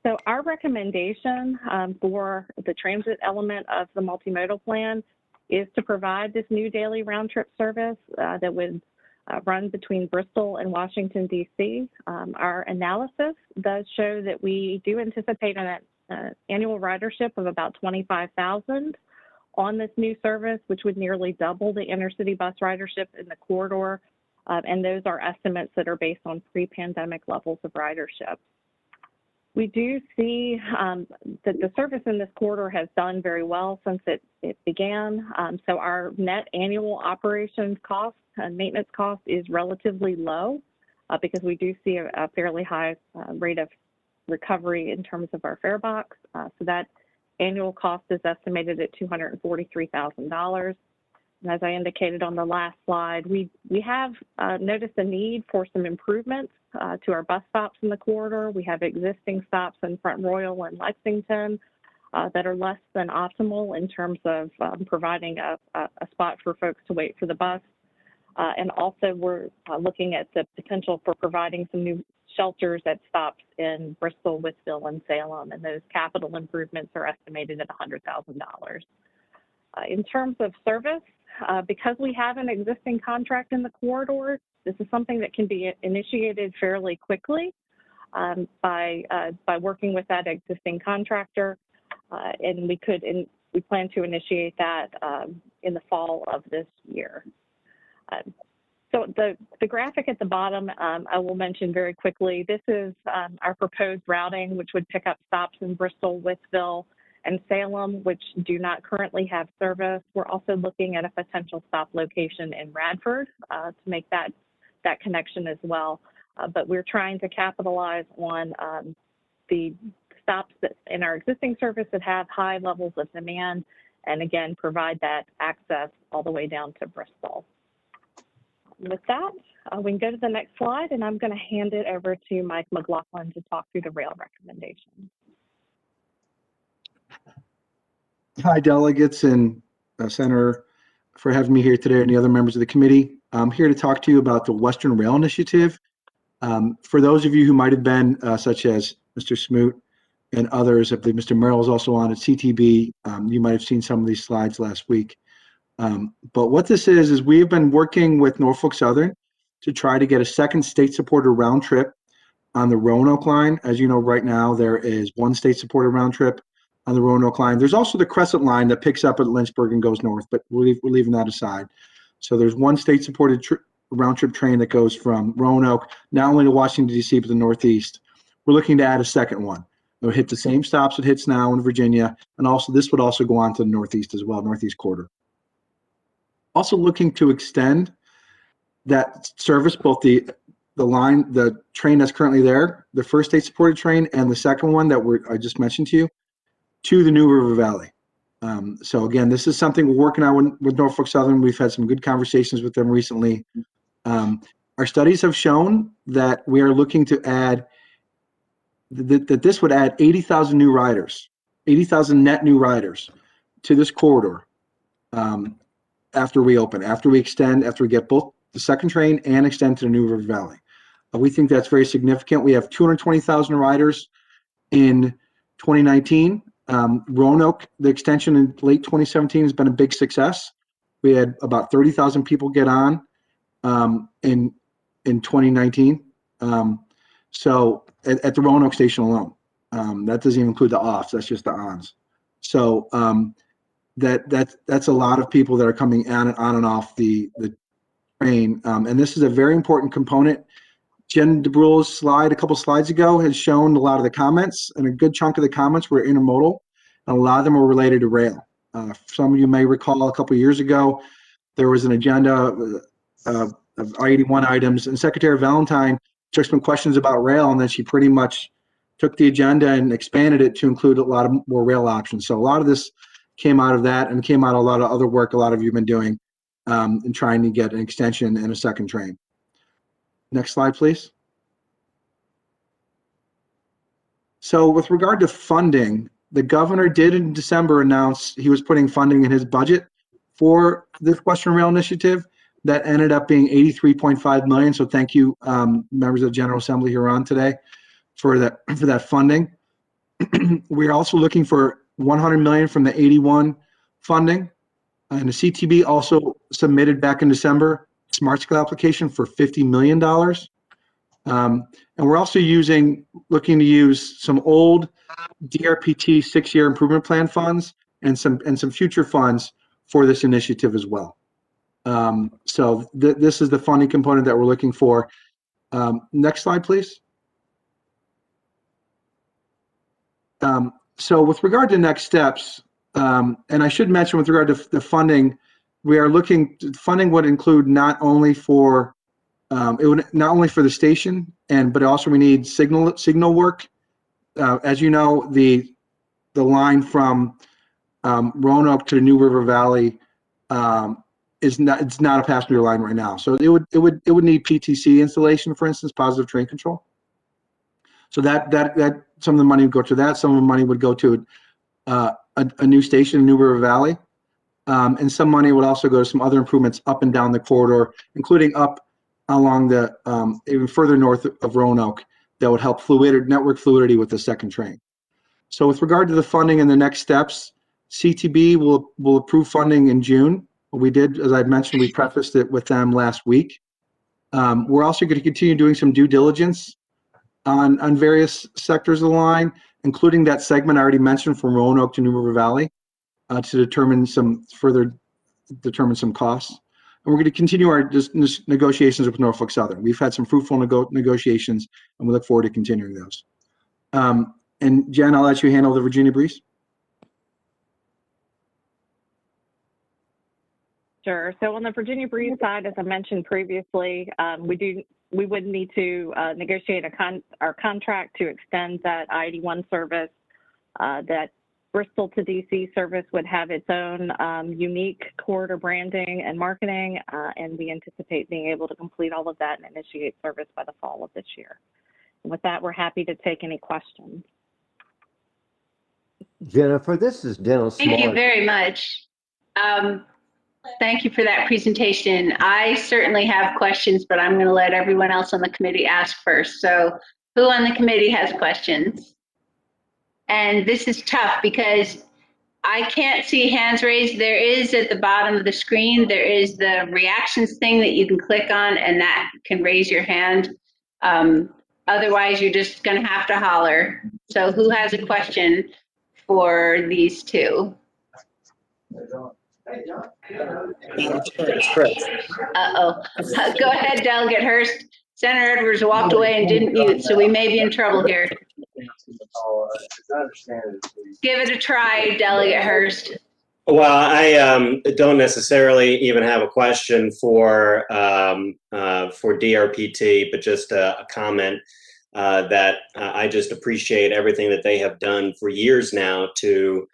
So our recommendation for the transit element of the multimodal plan is to provide this new daily round trip service that would run between Bristol and Washington, D.C. Our analysis does show that we do anticipate an annual ridership of about 25,000 on this new service, which would nearly double the intercity bus ridership in the corridor. And those are estimates that are based on pre-pandemic levels of ridership. We do see that the service in this corridor has done very well since it began. So our net annual operations cost and maintenance cost is relatively low because we do see a fairly high rate of recovery in terms of our fare box. So that annual cost is estimated at $243,000. And as I indicated on the last slide, we have noticed a need for some improvements to our bus stops in the corridor. We have existing stops in Front Royal and Lexington that are less than optimal in terms of providing a spot for folks to wait for the bus. And also we're looking at the potential for providing some new shelters at stops in Bristol, Withville, and Salem, and those capital improvements are estimated at $100,000. In terms of service, because we have an existing contract in the corridor, this is something that can be initiated fairly quickly by working with that existing contractor, and we plan to initiate that in the fall of this year. So the graphic at the bottom, I will mention very quickly. This is our proposed routing, which would pick up stops in Bristol, Withville, and Salem, which do not currently have service. We're also looking at a potential stop location in Radford to make that connection as well. But we're trying to capitalize on the stops that in our existing service that have high levels of demand, and again, provide that access all the way down to Bristol. With that, we can go to the next slide, and I'm going to hand it over to Mike McLaughlin to talk through the rail recommendations. Hi, delegates and Senator, for having me here today and the other members of the committee. I'm here to talk to you about the Western Rail Initiative. For those of you who might have been, such as Mr. Smoot and others, I believe Mr. Merrill is also on at CTB. You might have seen some of these slides last week. But what this is we've been working with Norfolk Southern to try to get a second state-supported round trip on the Roanoke line. As you know, right now, there is one state-supported round trip on the Roanoke line. There's also the Crescent line that picks up at Lynchburg and goes north, but we're leaving that aside. So there's one state-supported round trip train that goes from Roanoke, not only to Washington, D.C., but the Northeast. We're looking to add a second one. It would hit the same stops it hits now in Virginia, and also this would also go on to the Northeast as well, Northeast Corridor. Also looking to extend that service, both the train that's currently there, the first state-supported train, and the second one that I just mentioned to you, to the New River Valley. So again, this is something we're working on with Norfolk Southern. We've had some good conversations with them recently. Our studies have shown that we are looking to add, that this would add 80,000 new riders, 80,000 net new riders to this corridor after we open, after we get both the second train and extend to the New River Valley. We think that's very significant. We have 220,000 riders in 2019. Roanoke, the extension in late 2017 has been a big success. We had about 30,000 people get on in 2019. So at the Roanoke station alone, that doesn't even include the offs. That's just the ons. So that's a lot of people that are coming on and off the train. And this is a very important component. Jen DeBrule's slide a couple slides ago has shown a lot of the comments, and a good chunk of the comments were intermodal, and a lot of them were related to rail. Some of you may recall a couple years ago, there was an agenda of I-81 items, and Secretary Valentine took some questions about rail, and then she pretty much took the agenda and expanded it to include a lot of more rail options. So a lot of this came out of that, and came out of a lot of other work a lot of you have been doing in trying to get an extension and a second train. Next slide, please. So with regard to funding, the governor did in December announce he was putting funding in his budget for this Western Rail Initiative. That ended up being $83.5 million. So thank you, members of the General Assembly here on today for that funding. We're also looking for $100 million from the I-81 funding. And the CTB also submitted back in December Smart Scale application for $50 million. And we're also looking to use some old DRPT 6-year improvement plan funds and some future funds for this initiative as well. So this is the funding component that we're looking for. Next slide, please. So with regard to next steps, and I should mention with regard to the funding, funding would include not only for the station, but also we need signal work. As you know, the line from Roanoke to the New River Valley it's not a passenger line right now. So it would need PTC installation, for instance, positive train control. So that some of the money would go to that. Some of the money would go to a new station in New River Valley. And some money would also go to some other improvements up and down the corridor, including up along the even further north of Roanoke, that would help network fluidity with the second train. So with regard to the funding and the next steps, CTB will approve funding in June. We did, as I mentioned, we prefaced it with them last week. We're also going to continue doing some due diligence on various sectors of the line, including that segment I already mentioned from Roanoke to New River Valley, to determine some costs. And we're going to continue our negotiations with Norfolk Southern. We've had some fruitful negotiations, and we look forward to continuing those. And Jen, I'll let you handle the Virginia Breeze. Sure. So on the Virginia Breeze side, as I mentioned previously, we would need to negotiate our contract to extend that I-81 service. That Bristol to DC service would have its own unique corridor branding and marketing, and we anticipate being able to complete all of that and initiate service by the fall of this year. And with that, we're happy to take any questions. Jennifer, this is Dennis Thank you Morris. very much. Thank you for that presentation. I certainly have questions, but I'm going to let everyone else on the committee ask first. So who on the committee has questions? And this is tough because I can't see hands raised. There is at the bottom of the screen, there is the reactions thing that you can click on, and that can raise your hand. Otherwise, you're just going to have to holler. So who has a question for these two? It's Chris. Uh-oh. Go ahead, Delegate Hurst. Senator Edwards walked away and didn't mute, so we may be in trouble here. Give it a try, Delegate Hurst. Well, I don't necessarily even have a question for DRPT, but just a comment that I just appreciate everything that they have done for years now to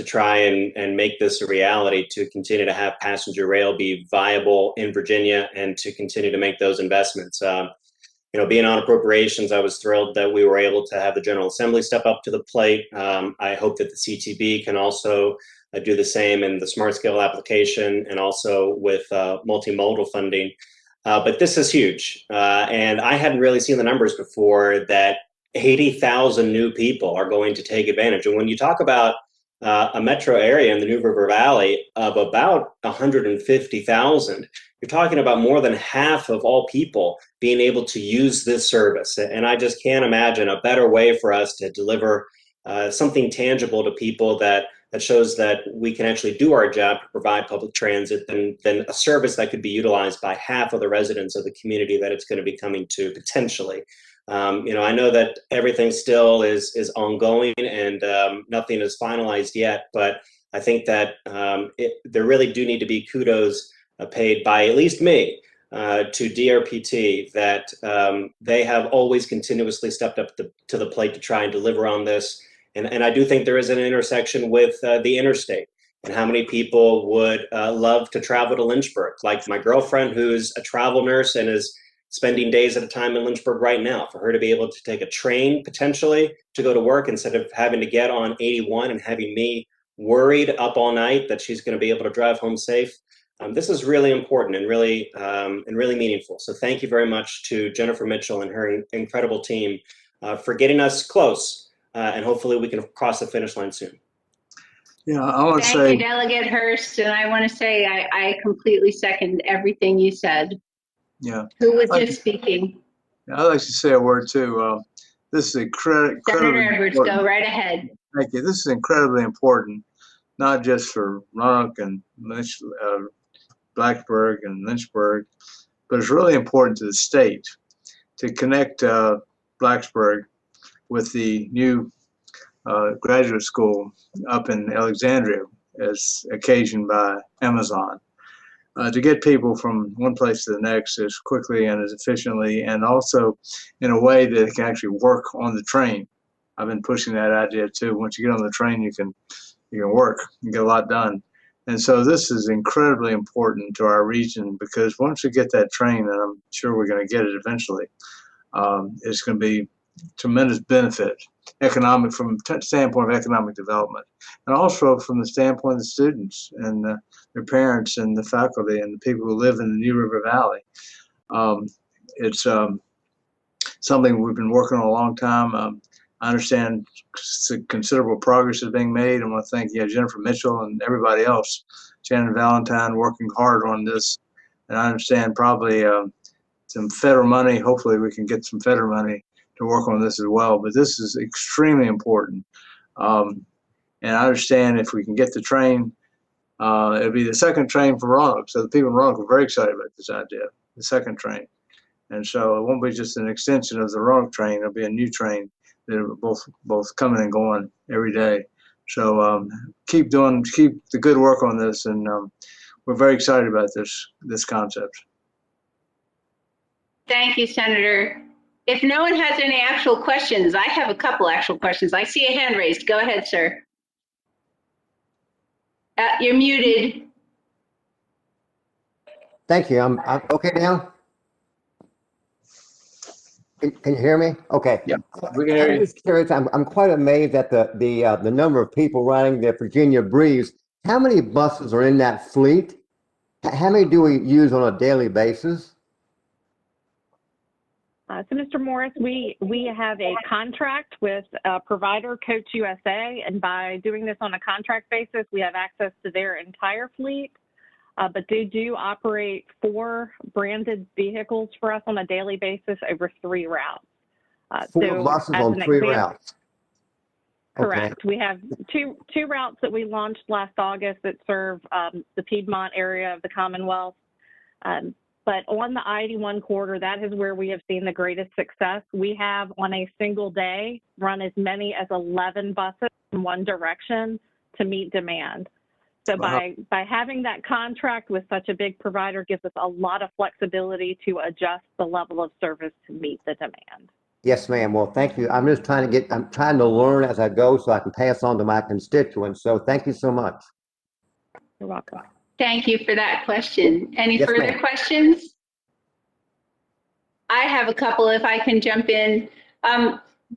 try and make this a reality, to continue to have passenger rail be viable in Virginia and to continue to make those investments. You know, being on appropriations, I was thrilled that we were able to have the General Assembly step up to the plate. I hope that the CTB can also do the same in the smart scale application and also with multimodal funding. But this is huge. And I hadn't really seen the numbers before that 80,000 new people are going to take advantage. And when you talk about a metro area in the New River Valley of about 150,000, you're talking about more than half of all people being able to use this service. And I just can't imagine a better way for us to deliver something tangible to people that shows that we can actually do our job to provide public transit than a service that could be utilized by half of the residents of the community that it's going to be coming to potentially. You know, I know that everything still is ongoing and nothing is finalized yet, but I think that there really do need to be kudos paid by at least me to DRPT that they have always continuously stepped up to the plate to try and deliver on this. And I do think there is an intersection with the interstate and how many people would love to travel to Lynchburg. Like my girlfriend, who's a travel nurse and is spending days at a time in Lynchburg right now, for her to be able to take a train potentially to go to work instead of having to get on 81 and having me worried up all night that she's going to be able to drive home safe. This is really important and really meaningful. So thank you very much to Jennifer Mitchell and her incredible team for getting us close. And hopefully we can cross the finish line soon. Yeah, I want to say. Thank you, Delegate Hurst. And I want to say I completely second everything you said. Yeah. Who was just speaking? I'd like to say a word too. This is incredibly Senator Edwards, important. go right ahead. Thank you. This is incredibly important, not just for Roanoke and Blacksburg and Lynchburg, but it's really important to the state to connect Blacksburg with the new graduate school up in Alexandria, as occasioned by Amazon, to get people from one place to the next as quickly and as efficiently, and also in a way that they can actually work on the train. I've been pushing that idea too. Once you get on the train, you can work and get a lot done. And so this is incredibly important to our region, because once we get that train, and I'm sure we're going to get it eventually, it's going to be tremendous benefit, economic, from the standpoint of economic development, and also from the standpoint of the students and their parents and the faculty and the people who live in the New River Valley. It's something we've been working on a long time. I understand considerable progress is being made. I want to thank Jennifer Mitchell and everybody else, Shannon Valentine, working hard on this. And I understand probably some federal money. Hopefully we can get some federal money to work on this as well. But this is extremely important. And I understand if we can get the train, it'll be the second train for Roanoke. So the people in Roanoke are very excited about this idea, the second train. And so it won't be just an extension of the Roanoke train. It'll be a new train that are both coming and going every day. So keep the good work on this, and we're very excited about this concept. Thank you, Senator. If no one has any actual questions, I have a couple actual questions. I see a hand raised. Go ahead, sir. You're muted. Thank you. I'm okay now. Can you hear me? Okay. Yeah, we can hear I'm you. just curious. I'm quite amazed at the number of people riding the Virginia Breeze. How many buses are in that fleet? How many do we use on a daily basis? So, Mr. Morris, we have a contract with provider Coach USA, and by doing this on a contract basis, we have access to their entire fleet. But they do operate 4 branded vehicles for us on a daily basis over 3 routes. 4 buses on 3 routes. Correct. Okay. We have two routes that we launched last August that serve the Piedmont area of the Commonwealth. But on the I-81 corridor, that is where we have seen the greatest success. We have, on a single day, run as many as 11 buses in one direction to meet demand. So by having that contract with such a big provider gives us a lot of flexibility to adjust the level of service to meet the demand. Yes, ma'am. Well, thank you. I'm trying to learn as I go so I can pass on to my constituents. So thank you so much. You're welcome. Thank you for that question. Any Yes, further ma'am. questions? I have a couple if I can jump in.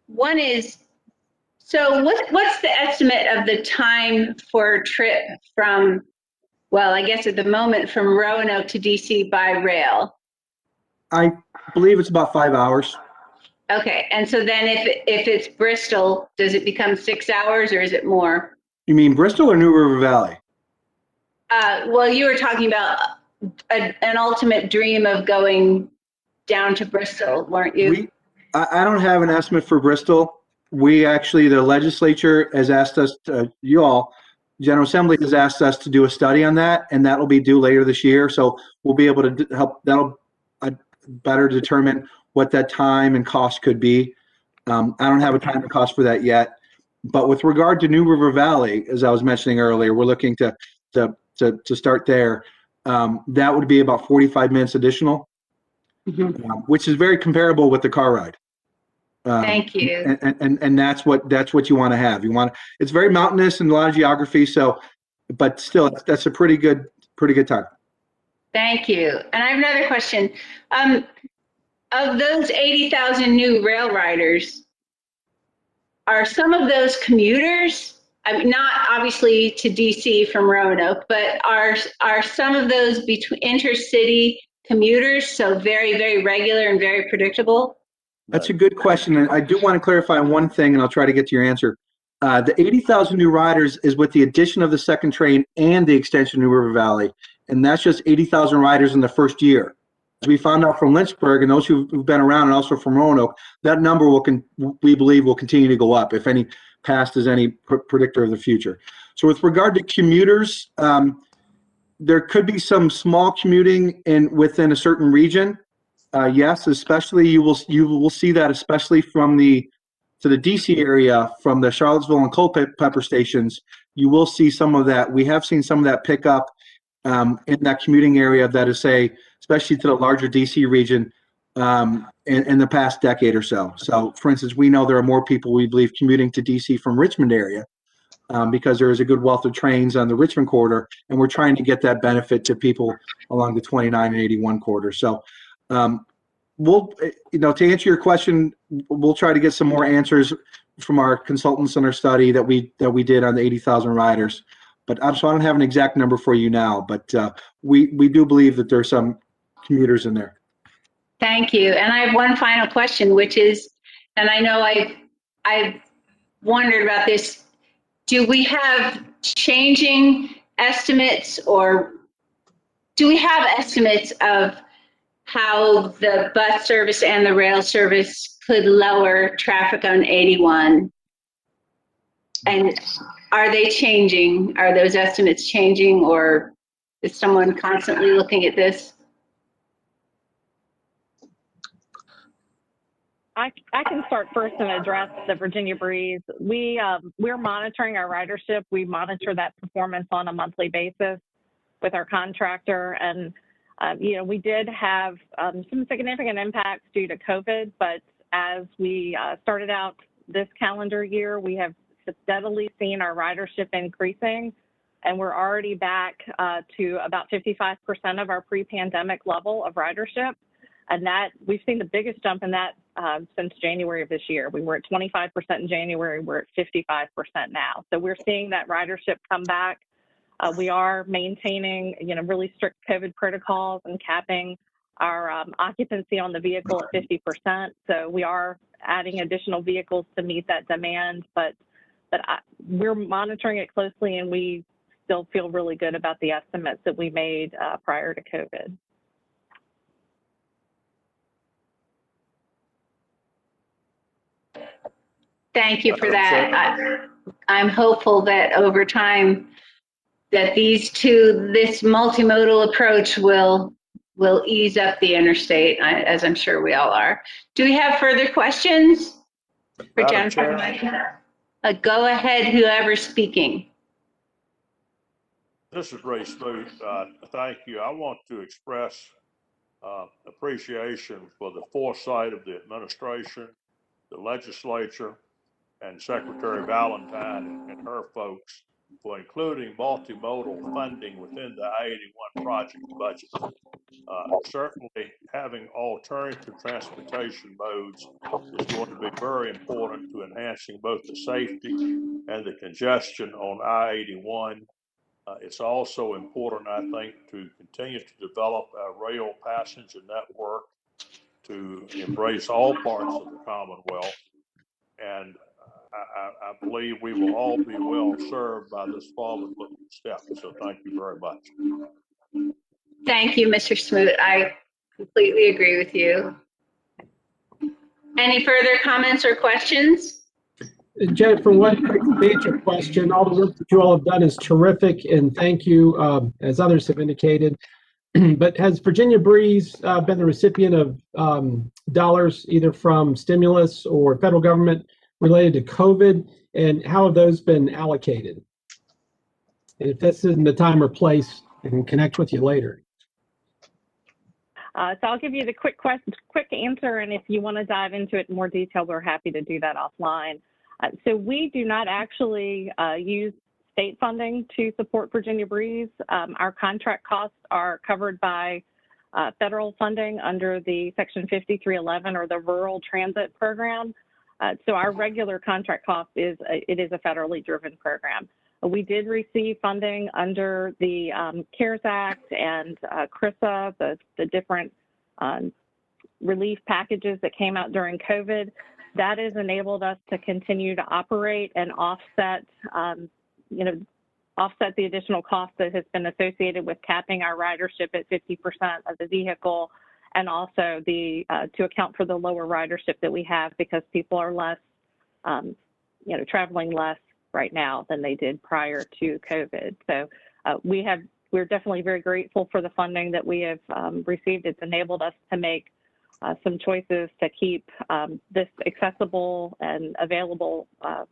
One is, so what's the estimate of the time for a trip from, well, I guess at the moment from Roanoke to DC by rail? I believe it's about 5 hours. Okay, and so then if it's Bristol, does it become 6 hours or is it more? You mean Bristol or New River Valley? Well, you were talking about an ultimate dream of going down to Bristol, weren't you? I don't have an estimate for Bristol. We actually, the legislature has asked us, you all, General Assembly has asked us to do a study on that, and that will be due later this year. So we'll be able to help, that'll better determine what that time and cost could be. I don't have a time and cost for that yet. But with regard to New River Valley, as I was mentioning earlier, we're looking to start there. That would be about 45 minutes additional, which is very comparable with the car ride. Thank you. And that's what you want to have. It's very mountainous and a lot of geography. So, but still, that's a pretty good time. Thank you. And I have another question. Of those 80,000 new rail riders, are some of those commuters? I mean, not obviously to DC from Roanoke, but are some of those between intercity commuters? So very, very regular and very predictable? That's a good question. And I do want to clarify one thing, and I'll try to get to your answer. The 80,000 new riders is with the addition of the second train and the extension of New River Valley. And that's just 80,000 riders in the first year. As we found out from Lynchburg and those who've been around and also from Roanoke, that number we believe will continue to go up, if any past is any predictor of the future. So with regard to commuters, there could be some small commuting within a certain region. Yes, especially you will see that, especially from the DC area, from the Charlottesville and Culpeper stations. You will see some of that. We have seen some of that pick up in that commuting area. That is, especially to the larger DC region in the past decade or so. So, for instance, we know there are more people, we believe, commuting to DC from Richmond area because there is a good wealth of trains on the Richmond corridor, and we're trying to get that benefit to people along the 29 and 81 corridor. So. We'll, to answer your question, we'll try to get some more answers from our consultants on our study that we did on the 80,000 riders. But so I don't have an exact number for you now, but we do believe that there's some commuters in there. Thank you. And I have one final question, which is, and I know I've wondered about this. Do we have changing estimates, or do we have estimates of how the bus service and the rail service could lower traffic on 81? And are they changing? Are those estimates changing, or is someone constantly looking at this? I can start first and address the Virginia Breeze. We're monitoring our ridership. We monitor that performance on a monthly basis with our contractor, and we did have some significant impacts due to COVID, but as we started out this calendar year, we have steadily seen our ridership increasing, and we're already back to about 55% of our pre-pandemic level of ridership. And that we've seen the biggest jump in that since January of this year. We were at 25% in January. We're at 55% now. So we're seeing that ridership come back. We are maintaining, really strict COVID protocols and capping our occupancy on the vehicle at 50%. So we are adding additional vehicles to meet that demand, but we're monitoring it closely, and we still feel really good about the estimates that we made prior to COVID. Thank you for that. I'm hopeful that over time that this multimodal approach will ease up the interstate, as I'm sure we all are. Do we have further questions for Jennifer? Go ahead, whoever's speaking. This is Ray Smoot. Thank you. I want to express appreciation for the foresight of the administration, the legislature, and Secretary Valentine and her folks for including multimodal funding within the I-81 project budget. Certainly having alternative transportation modes is going to be very important to enhancing both the safety and the congestion on I-81. It's also important, I think, to continue to develop a rail passenger network to embrace all parts of the Commonwealth. And I believe we will all be well served by this forward-looking step. So thank you very much. Thank you, Mr. Smoot. I completely agree with you. Any further comments or questions? Jennifer, one quick major question. All the work that you all have done is terrific, and thank you, as others have indicated. But has Virginia Breeze been the recipient of dollars either from stimulus or federal government related to COVID, and how have those been allocated? And if this isn't the time or place, I can connect with you later. So I'll give you the quick answer, and if you want to dive into it in more detail, we're happy to do that offline. So we do not actually use state funding to support Virginia Breeze. Our contract costs are covered by federal funding under the Section 5311 or the Rural Transit Program. So our regular contract cost is a federally driven program. We did receive funding under the CARES Act and CRISA, the different relief packages that came out during COVID. That has enabled us to continue to operate and offset, offset the additional cost that has been associated with capping our ridership at 50% of the vehicle, and also to account for the lower ridership that we have because people are less, traveling less right now than they did prior to COVID. So we're definitely very grateful for the funding that we have received. It's enabled us to make some choices to keep this accessible and available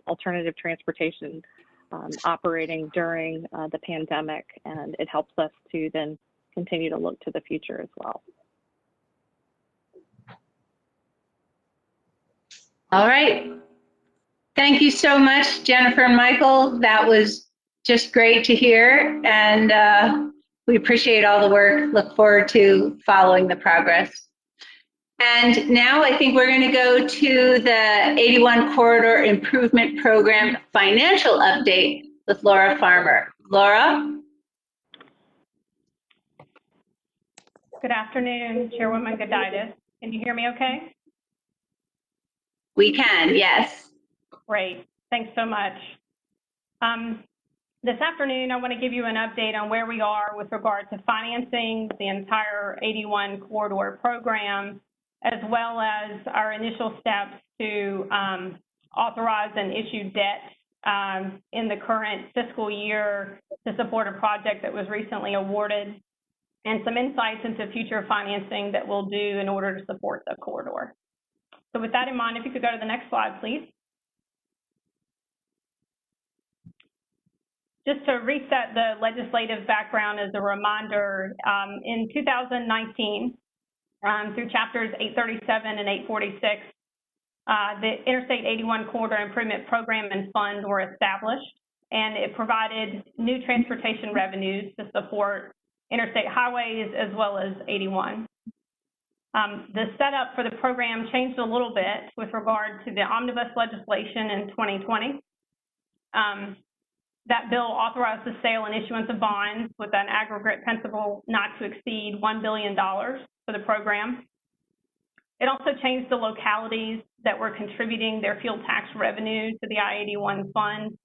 alternative transportation operating during the pandemic, and it helps us to then continue to look to the future as well. All right. Thank you so much, Jennifer and Michael. That was just great to hear, and we appreciate all the work. Look forward to following the progress. And now I think we're going to go to the 81 Corridor Improvement Program financial update with Laura Farmer. Laura? Good afternoon, Chairwoman Goditis. Can you hear me okay? We can, yes. Great. Thanks so much. This afternoon, I want to give you an update on where we are with regard to financing the entire 81 Corridor program, as well as our initial steps to authorize and issue debt in the current fiscal year to support a project that was recently awarded, and some insights into future financing that we'll do in order to support the corridor. So with that in mind, if you could go to the next slide, please. Just to reset the legislative background as a reminder, in 2019, through chapters 837 and 846, the Interstate 81 Corridor Improvement Program and Fund were established, and it provided new transportation revenues to support interstate highways as well as 81. The setup for the program changed a little bit with regard to the omnibus legislation in 2020. That bill authorized the sale and issuance of bonds with an aggregate principal not to exceed $1 billion for the program. It also changed the localities that were contributing their fuel tax revenue to the I-81 fund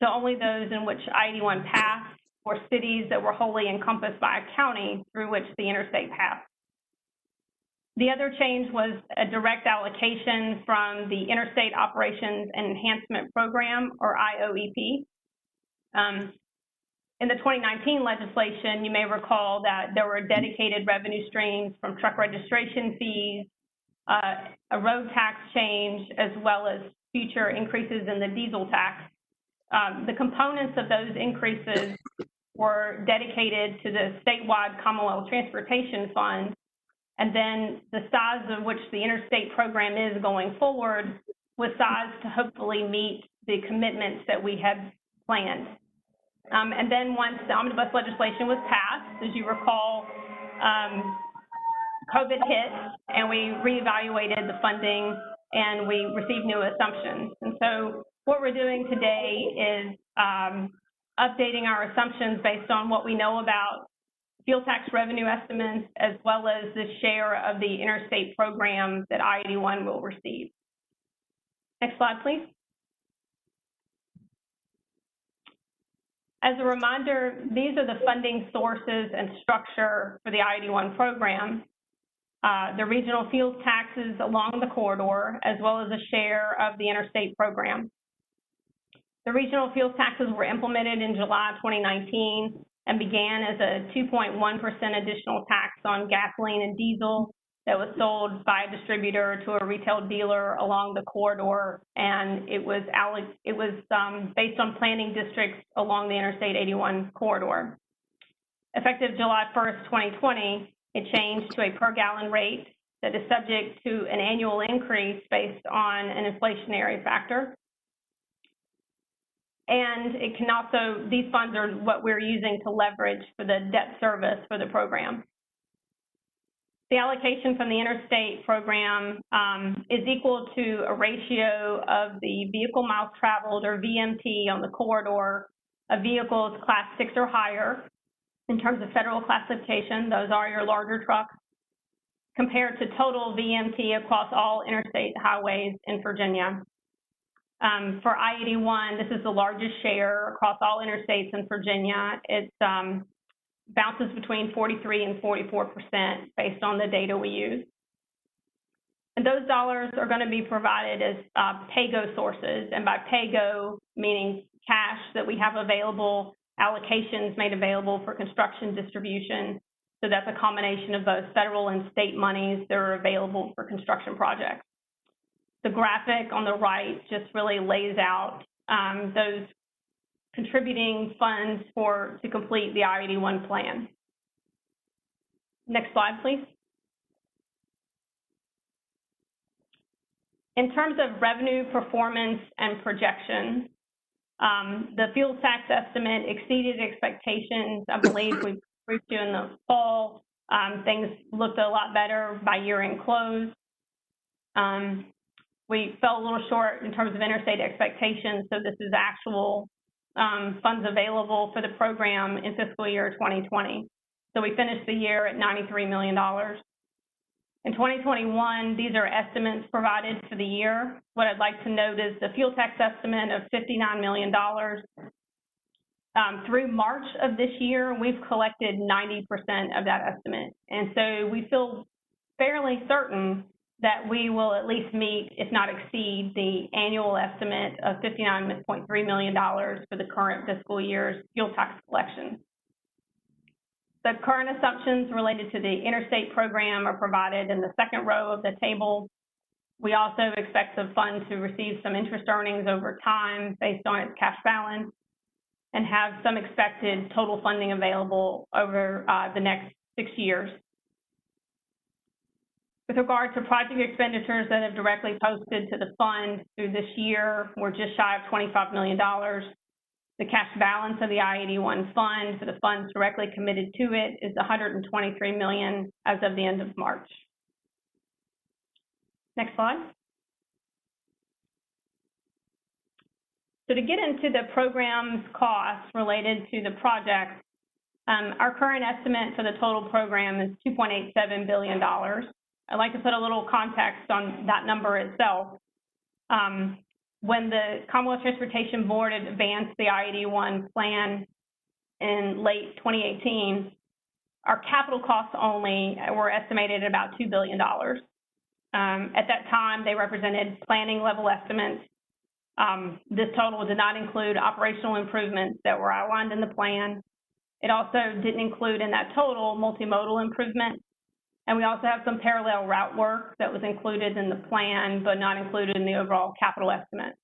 to only those in which I-81 passed or cities that were wholly encompassed by a county through which the interstate passed. The other change was a direct allocation from the Interstate Operations and Enhancement Program, or IOEP. In the 2019 legislation, you may recall that there were dedicated revenue streams from truck registration fees, a road tax change, as well as future increases in the diesel tax. The components of those increases were dedicated to the statewide Commonwealth Transportation Fund, and then the size of which the interstate program is going forward was sized to hopefully meet the commitments that we had planned. And then once the omnibus legislation was passed, as you recall, COVID hit and we reevaluated the funding and we received new assumptions. And so what we're doing today is updating our assumptions based on what we know about fuel tax revenue estimates, as well as the share of the interstate program that I-81 will receive. Next slide, please. As a reminder, these are the funding sources and structure for the I-81 program. The regional fuel taxes along the corridor, as well as a share of the interstate program. The regional fuel taxes were implemented in July 2019 and began as a 2.1% additional tax on gasoline and diesel that was sold by a distributor to a retail dealer along the corridor, and it was based on planning districts along the Interstate 81 corridor. Effective July 1st, 2020, it changed to a per gallon rate that is subject to an annual increase based on an inflationary factor. And it can also, these funds are what we're using to leverage for the debt service for the program. The allocation from the interstate program is equal to a ratio of the vehicle miles traveled, or VMT, on the corridor of vehicles class 6 or higher in terms of federal classification. Those are your larger trucks, compared to total VMT across all interstate highways in Virginia. For I-81, this is the largest share across all interstates in Virginia. It bounces between 43 and 44% based on the data we use. And those dollars are going to be provided as pay-go sources, and by pay-go meaning cash that we have available, allocations made available for construction distribution. So that's a combination of both federal and state monies that are available for construction projects. The graphic on the right just really lays out those contributing funds to complete the I-81 plan. Next slide, please. In terms of revenue performance and projections, the fuel tax estimate exceeded expectations. I believe we briefed you in the fall. Things looked a lot better by year-end close. We fell a little short in terms of interstate expectations, so this is actual funds available for the program in fiscal year 2020. So we finished the year at $93 million. In 2021, these are estimates provided for the year. What I'd like to note is the fuel tax estimate of $59 million. Through March of this year, we've collected 90% of that estimate. And so we feel fairly certain that we will at least meet, if not exceed, the annual estimate of $59.3 million for the current fiscal year's fuel tax collection. The current assumptions related to the interstate program are provided in the second row of the table. We also expect the fund to receive some interest earnings over time based on its cash balance, and have some expected total funding available over the next 6 years. With regard to project expenditures that have directly posted to the fund through this year, we're just shy of $25 million. The cash balance of the I-81 fund for the funds directly committed to it is $123 million as of the end of March. Next slide. So to get into the program's costs related to the project, our current estimate for the total program is $2.87 billion. I'd like to put a little context on that number itself. When the Commonwealth Transportation Board advanced the I-81 plan in late 2018, our capital costs only were estimated at about $2 billion. At that time, they represented planning level estimates. This total did not include operational improvements that were outlined in the plan. It also didn't include in that total multimodal improvements. And we also have some parallel route work that was included in the plan, but not included in the overall capital estimate.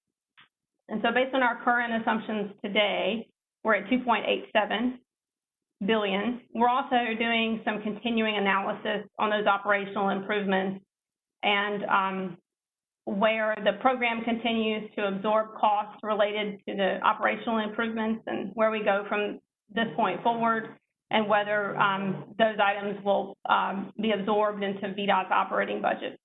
And so based on our current assumptions today, we're at $2.87 billion. We're also doing some continuing analysis on those operational improvements and where the program continues to absorb costs related to the operational improvements and where we go from this point forward, and whether those items will be absorbed into VDOT's operating budget.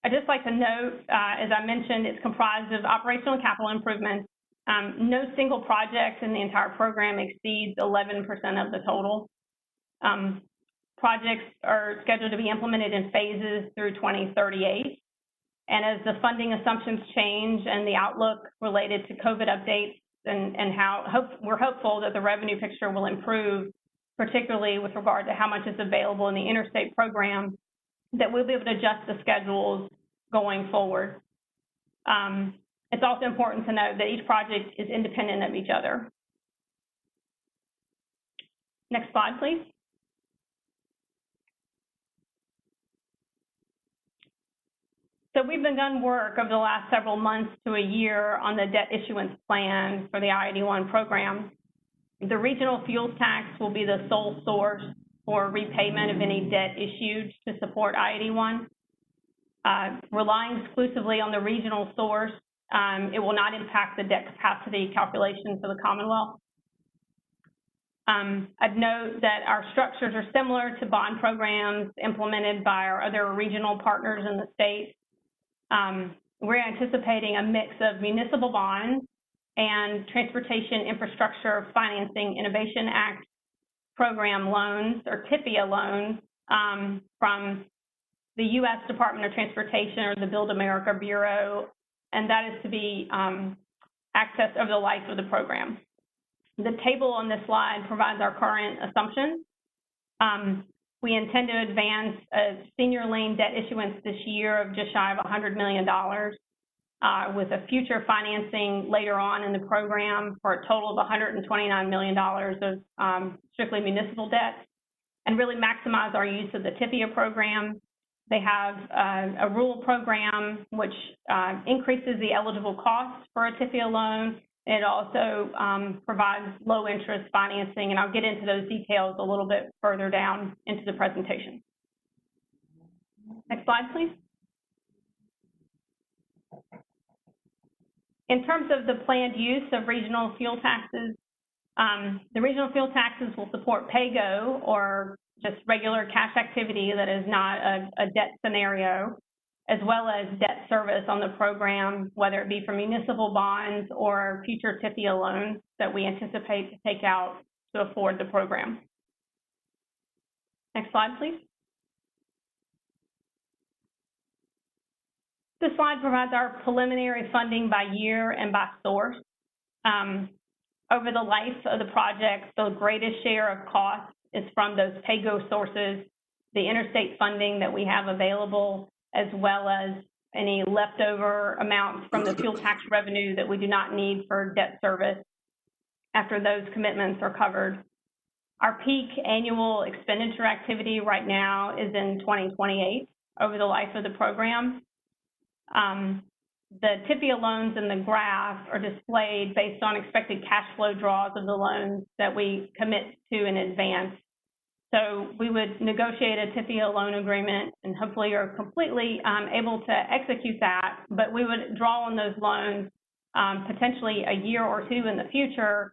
I'd just like to note, as I mentioned, it's comprised of operational and capital improvements. No single project in the entire program exceeds 11% of the total. Projects are scheduled to be implemented in phases through 2038. And as the funding assumptions change and the outlook related to COVID updates and we're hopeful that the revenue picture will improve, particularly with regard to how much is available in the interstate program, that we'll be able to adjust the schedules going forward. It's also important to note that each project is independent of each other. Next slide, please. So we've begun work over the last several months to a year on the debt issuance plan for the I-81 program. The regional fuels tax will be the sole source for repayment of any debt issued to support I-81. Relying exclusively on the regional source, it will not impact the debt capacity calculation for the Commonwealth. I'd note that our structures are similar to bond programs implemented by our other regional partners in the state. We're anticipating a mix of municipal bonds and Transportation Infrastructure Financing Innovation Act program loans, or Tipia loans, from the U.S. Department of Transportation or the Build America Bureau, and that is to be accessed over the life of the program. The table on this slide provides our current assumptions. We intend to advance a senior lien debt issuance this year of just shy of $100 million, with a future financing later on in the program for a total of $129 million of strictly municipal debt, and really maximize our use of the Tipia program. They have a rural program which increases the eligible costs for a Tipia loan. It also provides low interest financing, and I'll get into those details a little bit further down into the presentation. Next slide, please. In terms of the planned use of regional fuel taxes, the regional fuel taxes will support PAYGO, or just regular cash activity that is not a debt scenario, as well as debt service on the program, whether it be from municipal bonds or future Tipia loans that we anticipate to take out to afford the program. Next slide, please. This slide provides our preliminary funding by year and by source. Over the life of the project, the greatest share of costs is from those PAYGO sources, the interstate funding that we have available, as well as any leftover amounts from the fuel tax revenue that we do not need for debt service after those commitments are covered. Our peak annual expenditure activity right now is in 2028 over the life of the program. The Tipia loans in the graph are displayed based on expected cash flow draws of the loans that we commit to in advance. So we would negotiate a Tipia loan agreement and hopefully are completely able to execute that, but we would draw on those loans potentially a year or two in the future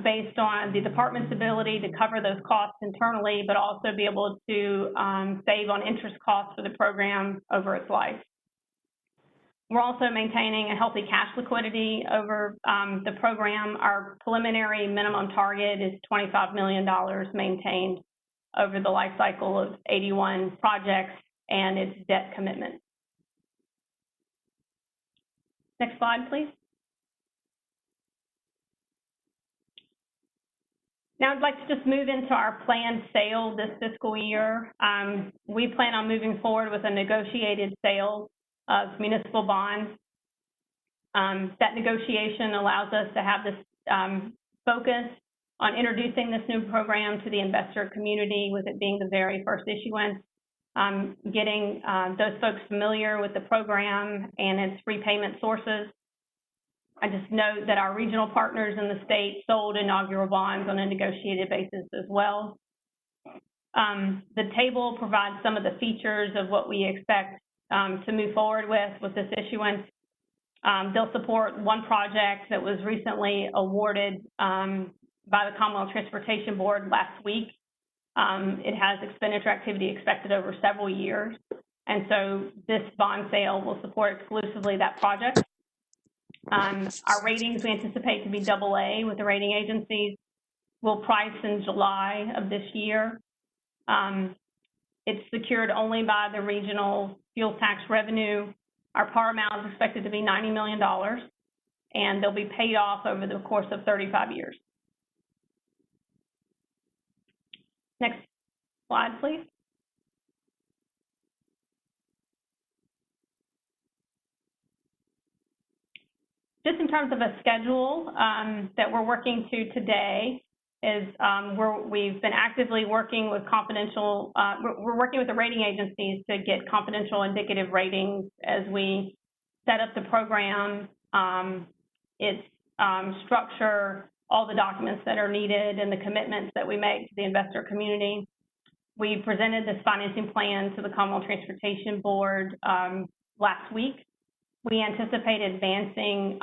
based on the department's ability to cover those costs internally, but also be able to save on interest costs for the program over its life. We're also maintaining a healthy cash liquidity over the program. Our preliminary minimum target is $25 million maintained over the life cycle of 81 projects and its debt commitment. Next slide, please. Now I'd like to just move into our planned sale this fiscal year. We plan on moving forward with a negotiated sale of municipal bonds. That negotiation allows us to have this focus on introducing this new program to the investor community, with it being the very first issuance, getting those folks familiar with the program and its repayment sources. I just note that our regional partners in the state sold inaugural bonds on a negotiated basis as well. The table provides some of the features of what we expect to move forward with this issuance. They'll support one project that was recently awarded by the Commonwealth Transportation Board last week. It has expenditure activity expected over several years, and so this bond sale will support exclusively that project. Our ratings we anticipate to be AA with the rating agencies. We'll price in July of this year. It's secured only by the regional fuel tax revenue. Our par amount is expected to be $90 million, and they'll be paid off over the course of 35 years. Next slide, please. Just in terms of a schedule that we're working to today is we've been actively working with we're working with the rating agencies to get confidential indicative ratings as we set up the program, its structure, all the documents that are needed, and the commitments that we make to the investor community. We presented this financing plan to the Commonwealth Transportation Board last week. We anticipate advancing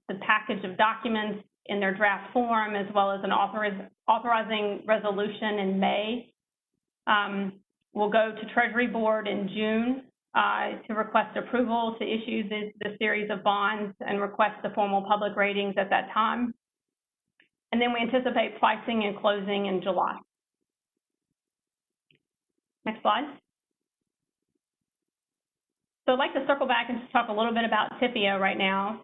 the package of documents in their draft form, as well as an authorizing resolution in May. We'll go to Treasury Board in June to request approval to issue the series of bonds and request the formal public ratings at that time. And then we anticipate pricing and closing in July. Next slide. So I'd like to circle back and just talk a little bit about Tipia right now.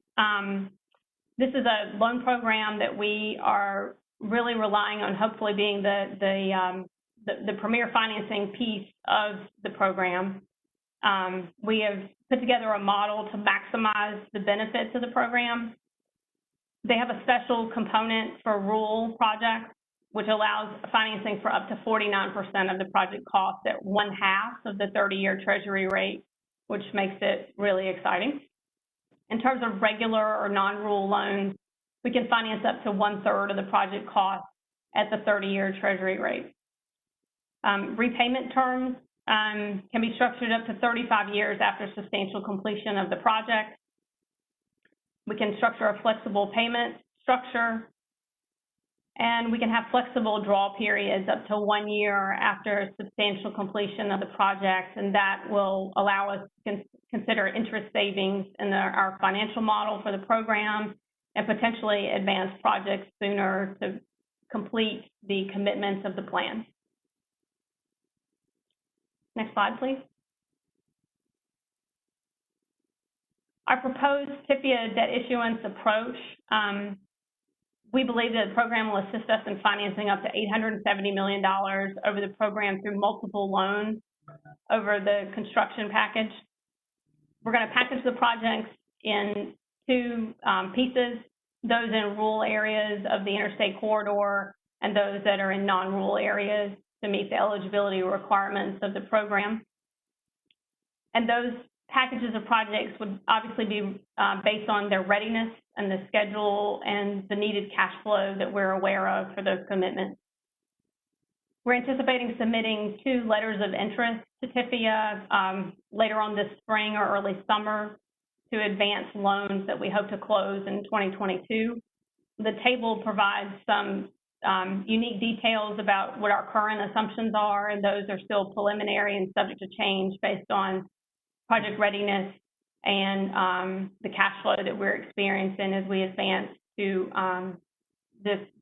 This is a loan program that we are really relying on, hopefully being the premier financing piece of the program. We have put together a model to maximize the benefits of the program. They have a special component for rural projects, which allows financing for up to 49% of the project cost at 1/2 of the 30-year Treasury rate, which makes it really exciting. In terms of regular or non-rural loans, we can finance up to 1/3 of the project cost at the 30-year Treasury rate. Repayment terms can be structured up to 35 years after substantial completion of the project. We can structure a flexible payment structure, and we can have flexible draw periods up to 1 year after substantial completion of the project, and that will allow us to consider interest savings in our financial model for the program and potentially advance projects sooner to complete the commitments of the plan. Next slide, please. Our proposed Tipia debt issuance approach, we believe that the program will assist us in financing up to $870 million over the program through multiple loans over the construction package. We're going to package the projects in two pieces, those in rural areas of the interstate corridor and those that are in non-rural areas to meet the eligibility requirements of the program. And those packages of projects would obviously be based on their readiness and the schedule and the needed cash flow that we're aware of for those commitments. We're anticipating submitting 2 letters of interest to Tipia later on this spring or early summer to advance loans that we hope to close in 2022. the table provides some unique details about what our current assumptions are, and those are still preliminary and subject to change based on project readiness and the cash flow that we're experiencing as we advance to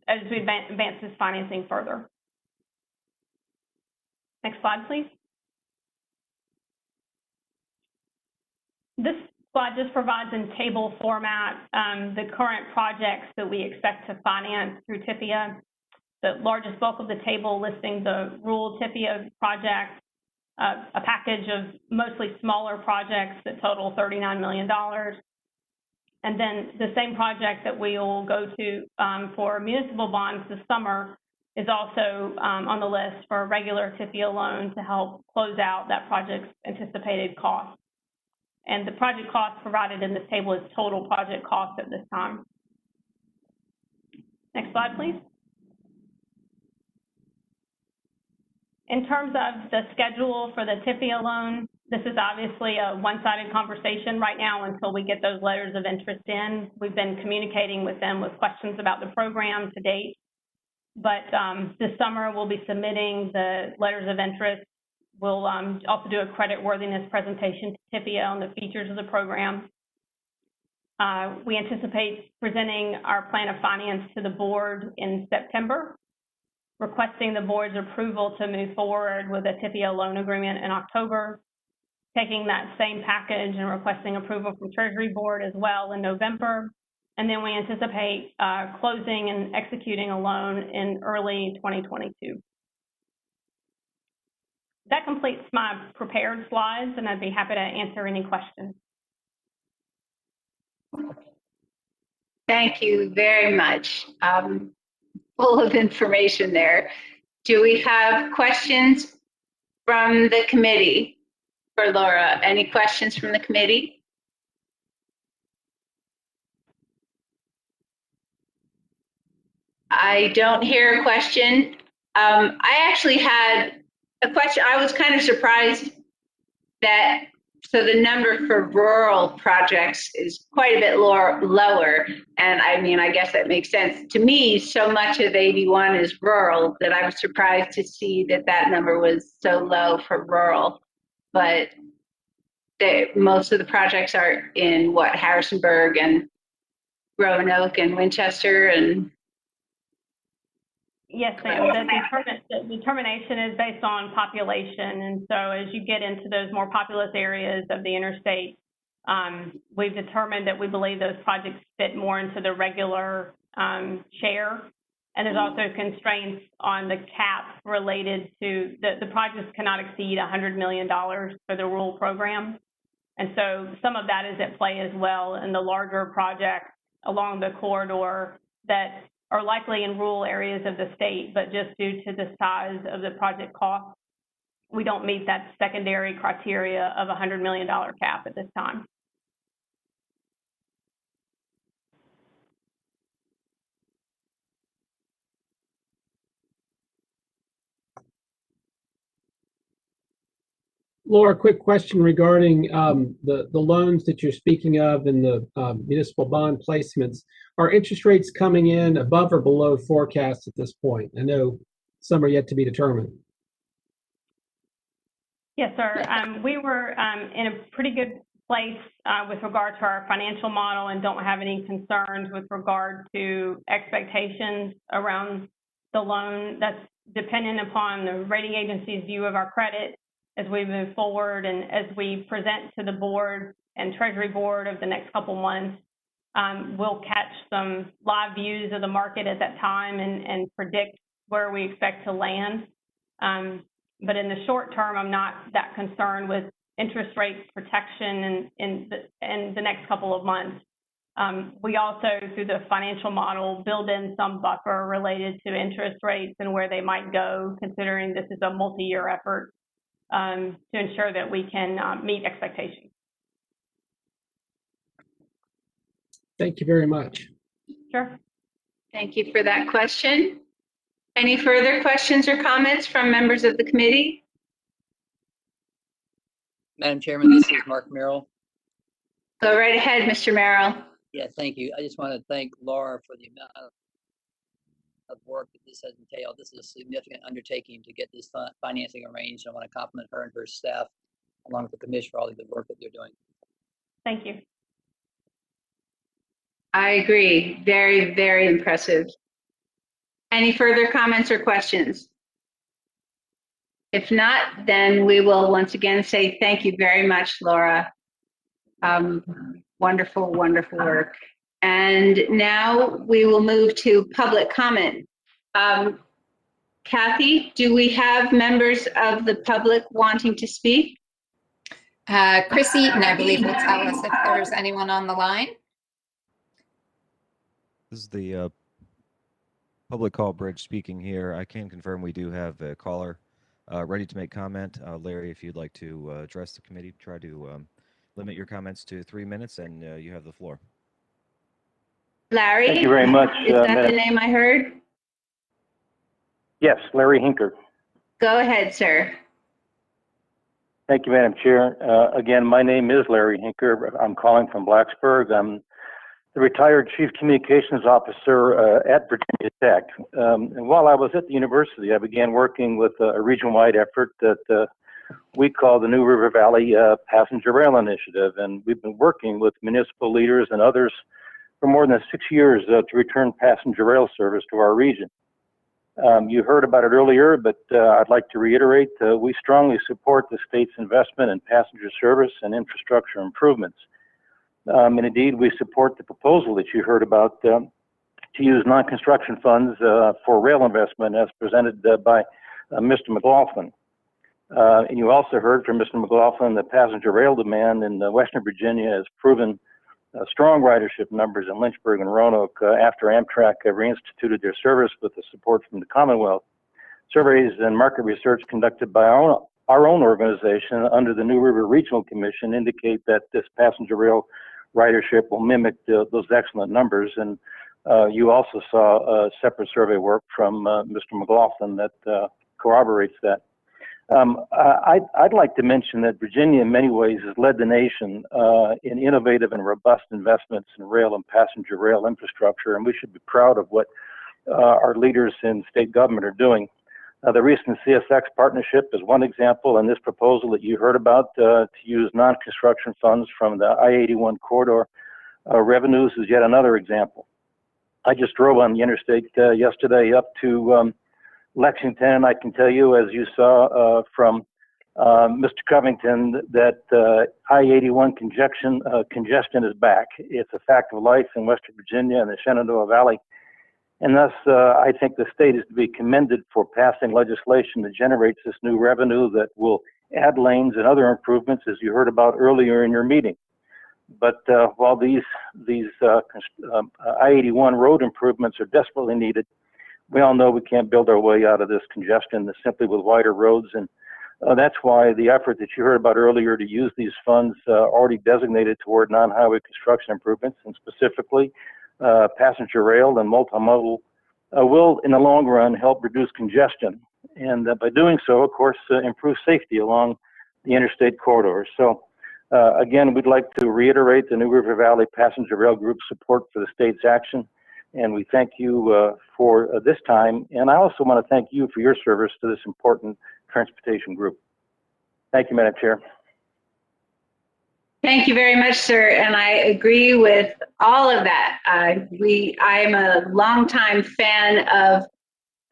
advance this financing further. Next slide, please. This slide just provides in table format the current projects that we expect to finance through Tipia. The largest bulk of the table listing the rural Tipia projects, a package of mostly smaller projects that total $39 million. And then the same project that we will go to for municipal bonds this summer is also on the list for a regular Tipia loan to help close out that project's anticipated cost. And the project cost provided in this table is total project cost at this time. Next slide, please. In terms of the schedule for the Tipia loan, this is obviously a one-sided conversation right now until we get those letters of interest in. We've been communicating with them with questions about the program to date, but this summer we'll be submitting the letters of interest. We'll also do a creditworthiness presentation to Tipia on the features of the program. We anticipate presenting our plan of finance to the board in September, requesting the board's approval to move forward with a Tipia loan agreement in October, taking that same package and requesting approval from Treasury Board as well in November. And then we anticipate closing and executing a loan in early 2022. That completes my prepared slides, and I'd be happy to answer any questions. Thank you very much. Full of information there. Do we have questions from the committee for Laura? Any questions from the committee? I don't hear a question. I actually had a question. I was kind of surprised that, so the number for rural projects is quite a bit lower. And I mean, I guess that makes sense. To me, so much of 81 is rural that I was surprised to see that that number was so low for rural. But most of the projects are in what, Harrisonburg and Roanoke and Winchester and. Yes, ma'am. The determination is based on population. And so as you get into those more populous areas of the interstate, we've determined that we believe those projects fit more into the regular share. And there's also constraints on the cap related to the projects cannot exceed $100 million for the rural program. And so some of that is at play as well in the larger projects along the corridor that are likely in rural areas of the state, but just due to the size of the project cost, we don't meet that secondary criteria of $100 million cap at this time. Laura, quick question regarding the loans that you're speaking of and the municipal bond placements. Are interest rates coming in above or below forecast at this point? I know some are yet to be determined. Yes, sir. We were in a pretty good place with regard to our financial model and don't have any concerns with regard to expectations around the loan. That's dependent upon the rating agency's view of our credit as we move forward and as we present to the board and Treasury Board over the next couple months. We'll catch some live views of the market at that time and predict where we expect to land. But in the short term, I'm not that concerned with interest rate protection in the next couple of months. We also, through the financial model, build in some buffer related to interest rates and where they might go, considering this is a multi-year effort to ensure that we can meet expectations. Thank you very much. Sure. Thank you for that question. Any further questions or comments from members of the committee? Madam Chairman, this is Mark Merrill. Go right ahead, Mr. Merrill. Yeah, thank you. I just want to thank Laura for the amount of work that this has entailed. This is a significant undertaking to get this financing arranged. I want to compliment her and her staff, along with the commission, for all the good work that they're doing. Thank you. I agree. Very, very impressive. Any further comments or questions? If not, then we will once again say thank you very much, Laura. Wonderful, wonderful work. And now we will move to public comment. Kathy, do we have members of the public wanting to speak? Chris Eaton, I believe, will tell us if there's anyone on the line. This is the public call bridge speaking here. I can confirm we do have a caller ready to make comment. Larry, if you'd like to address the committee, try to limit your comments to 3 minutes, and you have the floor. Larry? Thank you very much. Is that the name I heard? Yes, Larry Hinker. Go ahead, sir. Thank you, Madam Chair. Again, my name is Larry Hinker. I'm calling from Blacksburg. I'm the retired Chief Communications Officer at Virginia Tech. And while I was at the university, I began working with a region-wide effort that we call the New River Valley Passenger Rail Initiative. And we've been working with municipal leaders and others for more than 6 years to return passenger rail service to our region. You heard about it earlier, but I'd like to reiterate, we strongly support the state's investment in passenger service and infrastructure improvements. And indeed, we support the proposal that you heard about to use non-construction funds for rail investment as presented by Mr. McLaughlin. And you also heard from Mr. McLaughlin that passenger rail demand in Western Virginia has proven strong ridership numbers in Lynchburg and Roanoke after Amtrak reinstituted their service with the support from the Commonwealth. Surveys and market research conducted by our own organization under the New River Regional Commission indicate that this passenger rail ridership will mimic those excellent numbers. And you also saw separate survey work from Mr. McLaughlin that corroborates that. I'd like to mention that Virginia in many ways has led the nation in innovative and robust investments in rail and passenger rail infrastructure, and we should be proud of what our leaders in state government are doing. The recent CSX partnership is one example, and this proposal that you heard about to use non-construction funds from the I-81 corridor revenues is yet another example. I just drove on the interstate yesterday up to Lexington, and I can tell you, as you saw from Mr. Covington, that I-81 congestion is back. It's a fact of life in Western Virginia and the Shenandoah Valley. And thus, I think the state is to be commended for passing legislation that generates this new revenue that will add lanes and other improvements, as you heard about earlier in your meeting. But while these I-81 road improvements are desperately needed, we all know we can't build our way out of this congestion simply with wider roads. And that's why the effort that you heard about earlier to use these funds already designated toward non-highway construction improvements, and specifically passenger rail and multimodal, will in the long run help reduce congestion. And by doing so, of course, improve safety along the interstate corridors. So again, we'd like to reiterate the New River Valley Passenger Rail Group's support for the state's action. And we thank you for this time. And I also want to thank you for your service to this important transportation group. Thank you, Madam Chair. Thank you very much, sir. And I agree with all of that. I am a longtime fan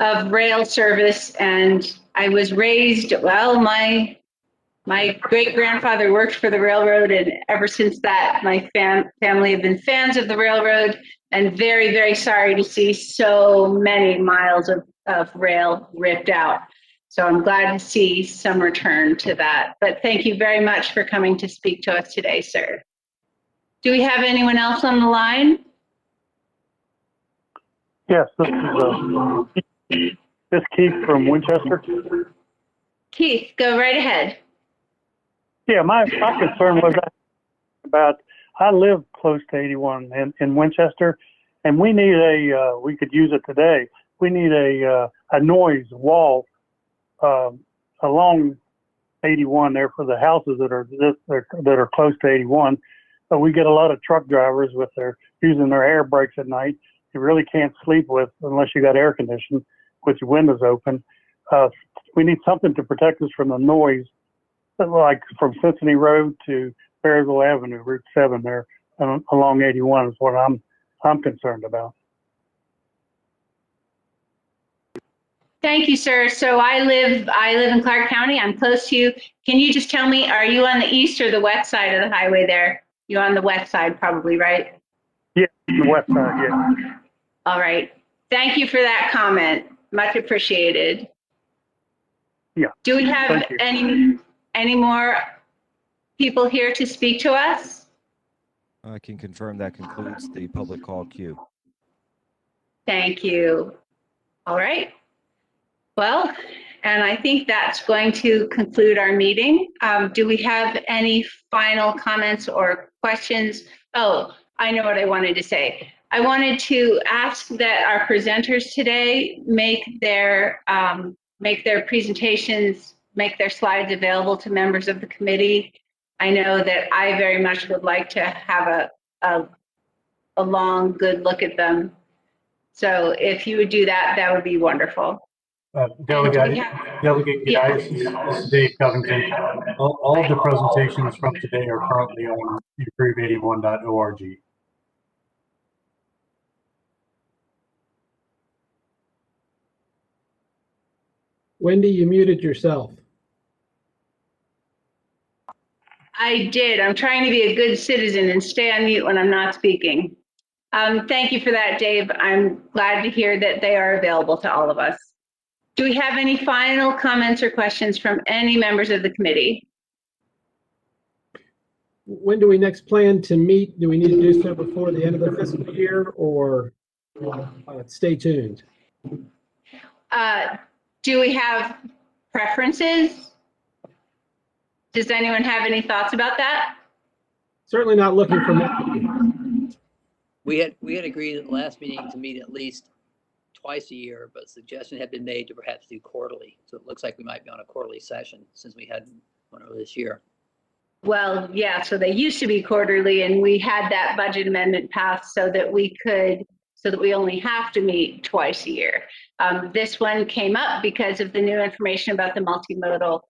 of rail service, and I was raised, well, my great-grandfather worked for the railroad, and ever since that, my family have been fans of the railroad, and very, very sorry to see so many miles of rail ripped out. So I'm glad to see some return to that. But thank you very much for coming to speak to us today, sir. Do we have anyone else on the line? Yes, this is Keith from Winchester. Keith, go right ahead. Yeah, my concern was about, I live close to 81 in Winchester, and we need we could use it today. We need a noise wall along 81 there for the houses that are close to 81. But we get a lot of truck drivers with their using their air brakes at night. You really can't sleep with unless you got air conditioning with your windows open. We need something to protect us from the noise, like from Cincinnati Road to Berryville Avenue, Route 7 there along 81 is what I'm concerned about. Thank you, sir. So I live in Clark County. I'm close to you. Can you just tell me, are you on the east or the west side of the highway there? You're on the west side probably, right? Yeah, the west side, yeah. All right. Thank you for that comment. Much appreciated. Yeah. Do we have any more people here to speak to us? I can confirm that concludes the public call queue. Thank you. All right. Well, and I think that's going to conclude our meeting. Do we have any final comments or questions? Oh, I know what I wanted to say. I wanted to ask that our presenters today make their presentations, make their slides available to members of the committee. I know that I very much would like to have a long, good look at them. So if you would do that, that would be wonderful. Delegate Giditis, this is Dave Covington. All of the presentations from today are currently on improve81.org. Wendy, you muted yourself. I did. I'm trying to be a good citizen and stay on mute when I'm not speaking. Thank you for that, Dave. I'm glad to hear that they are available to all of us. Do we have any final comments or questions from any members of the committee? When do we next plan to meet? Do we need to do so before the end of the fiscal year, or stay tuned? Do we have preferences? Does anyone have any thoughts about that? Certainly not looking for. We had agreed at the last meeting to meet at least twice a year, but suggestion had been made to perhaps do quarterly. So it looks like we might be on a quarterly session since we had one over this year. Well, yeah, so they used to be quarterly, and we had that budget amendment passed so that we only have to meet twice a year. This one came up because of the new information about the multimodal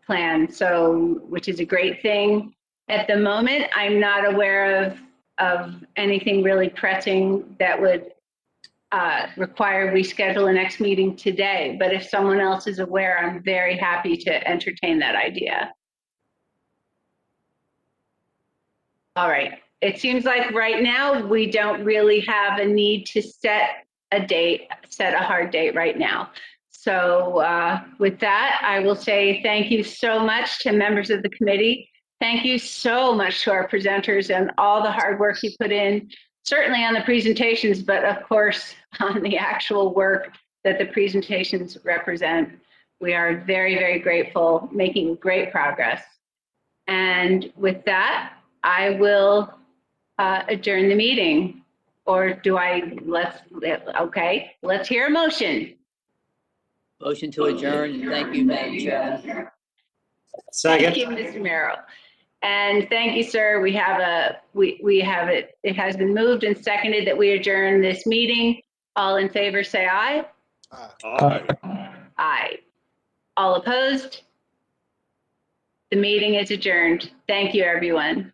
plan, so which is a great thing. At the moment, I'm not aware of anything really pressing that would require reschedule a next meeting today. But if someone else is aware, I'm very happy to entertain that idea. All right. It seems like right now we don't really have a need to set a hard date right now. So with that, I will say thank you so much to members of the committee. Thank you so much to our presenters and all the hard work you put in, certainly on the presentations, but of course on the actual work that the presentations represent. We are very, very grateful, making great progress. And with that, I will adjourn the meeting. Or do okay, let's hear a motion. Motion to adjourn. Thank you, Madam Chairman. Second. Thank you, Mr. Merrill. And thank you, sir. We have it. It has been moved and seconded that we adjourn this meeting. All in favor, say aye. Aye. Aye. All opposed? The meeting is adjourned. Thank you, everyone.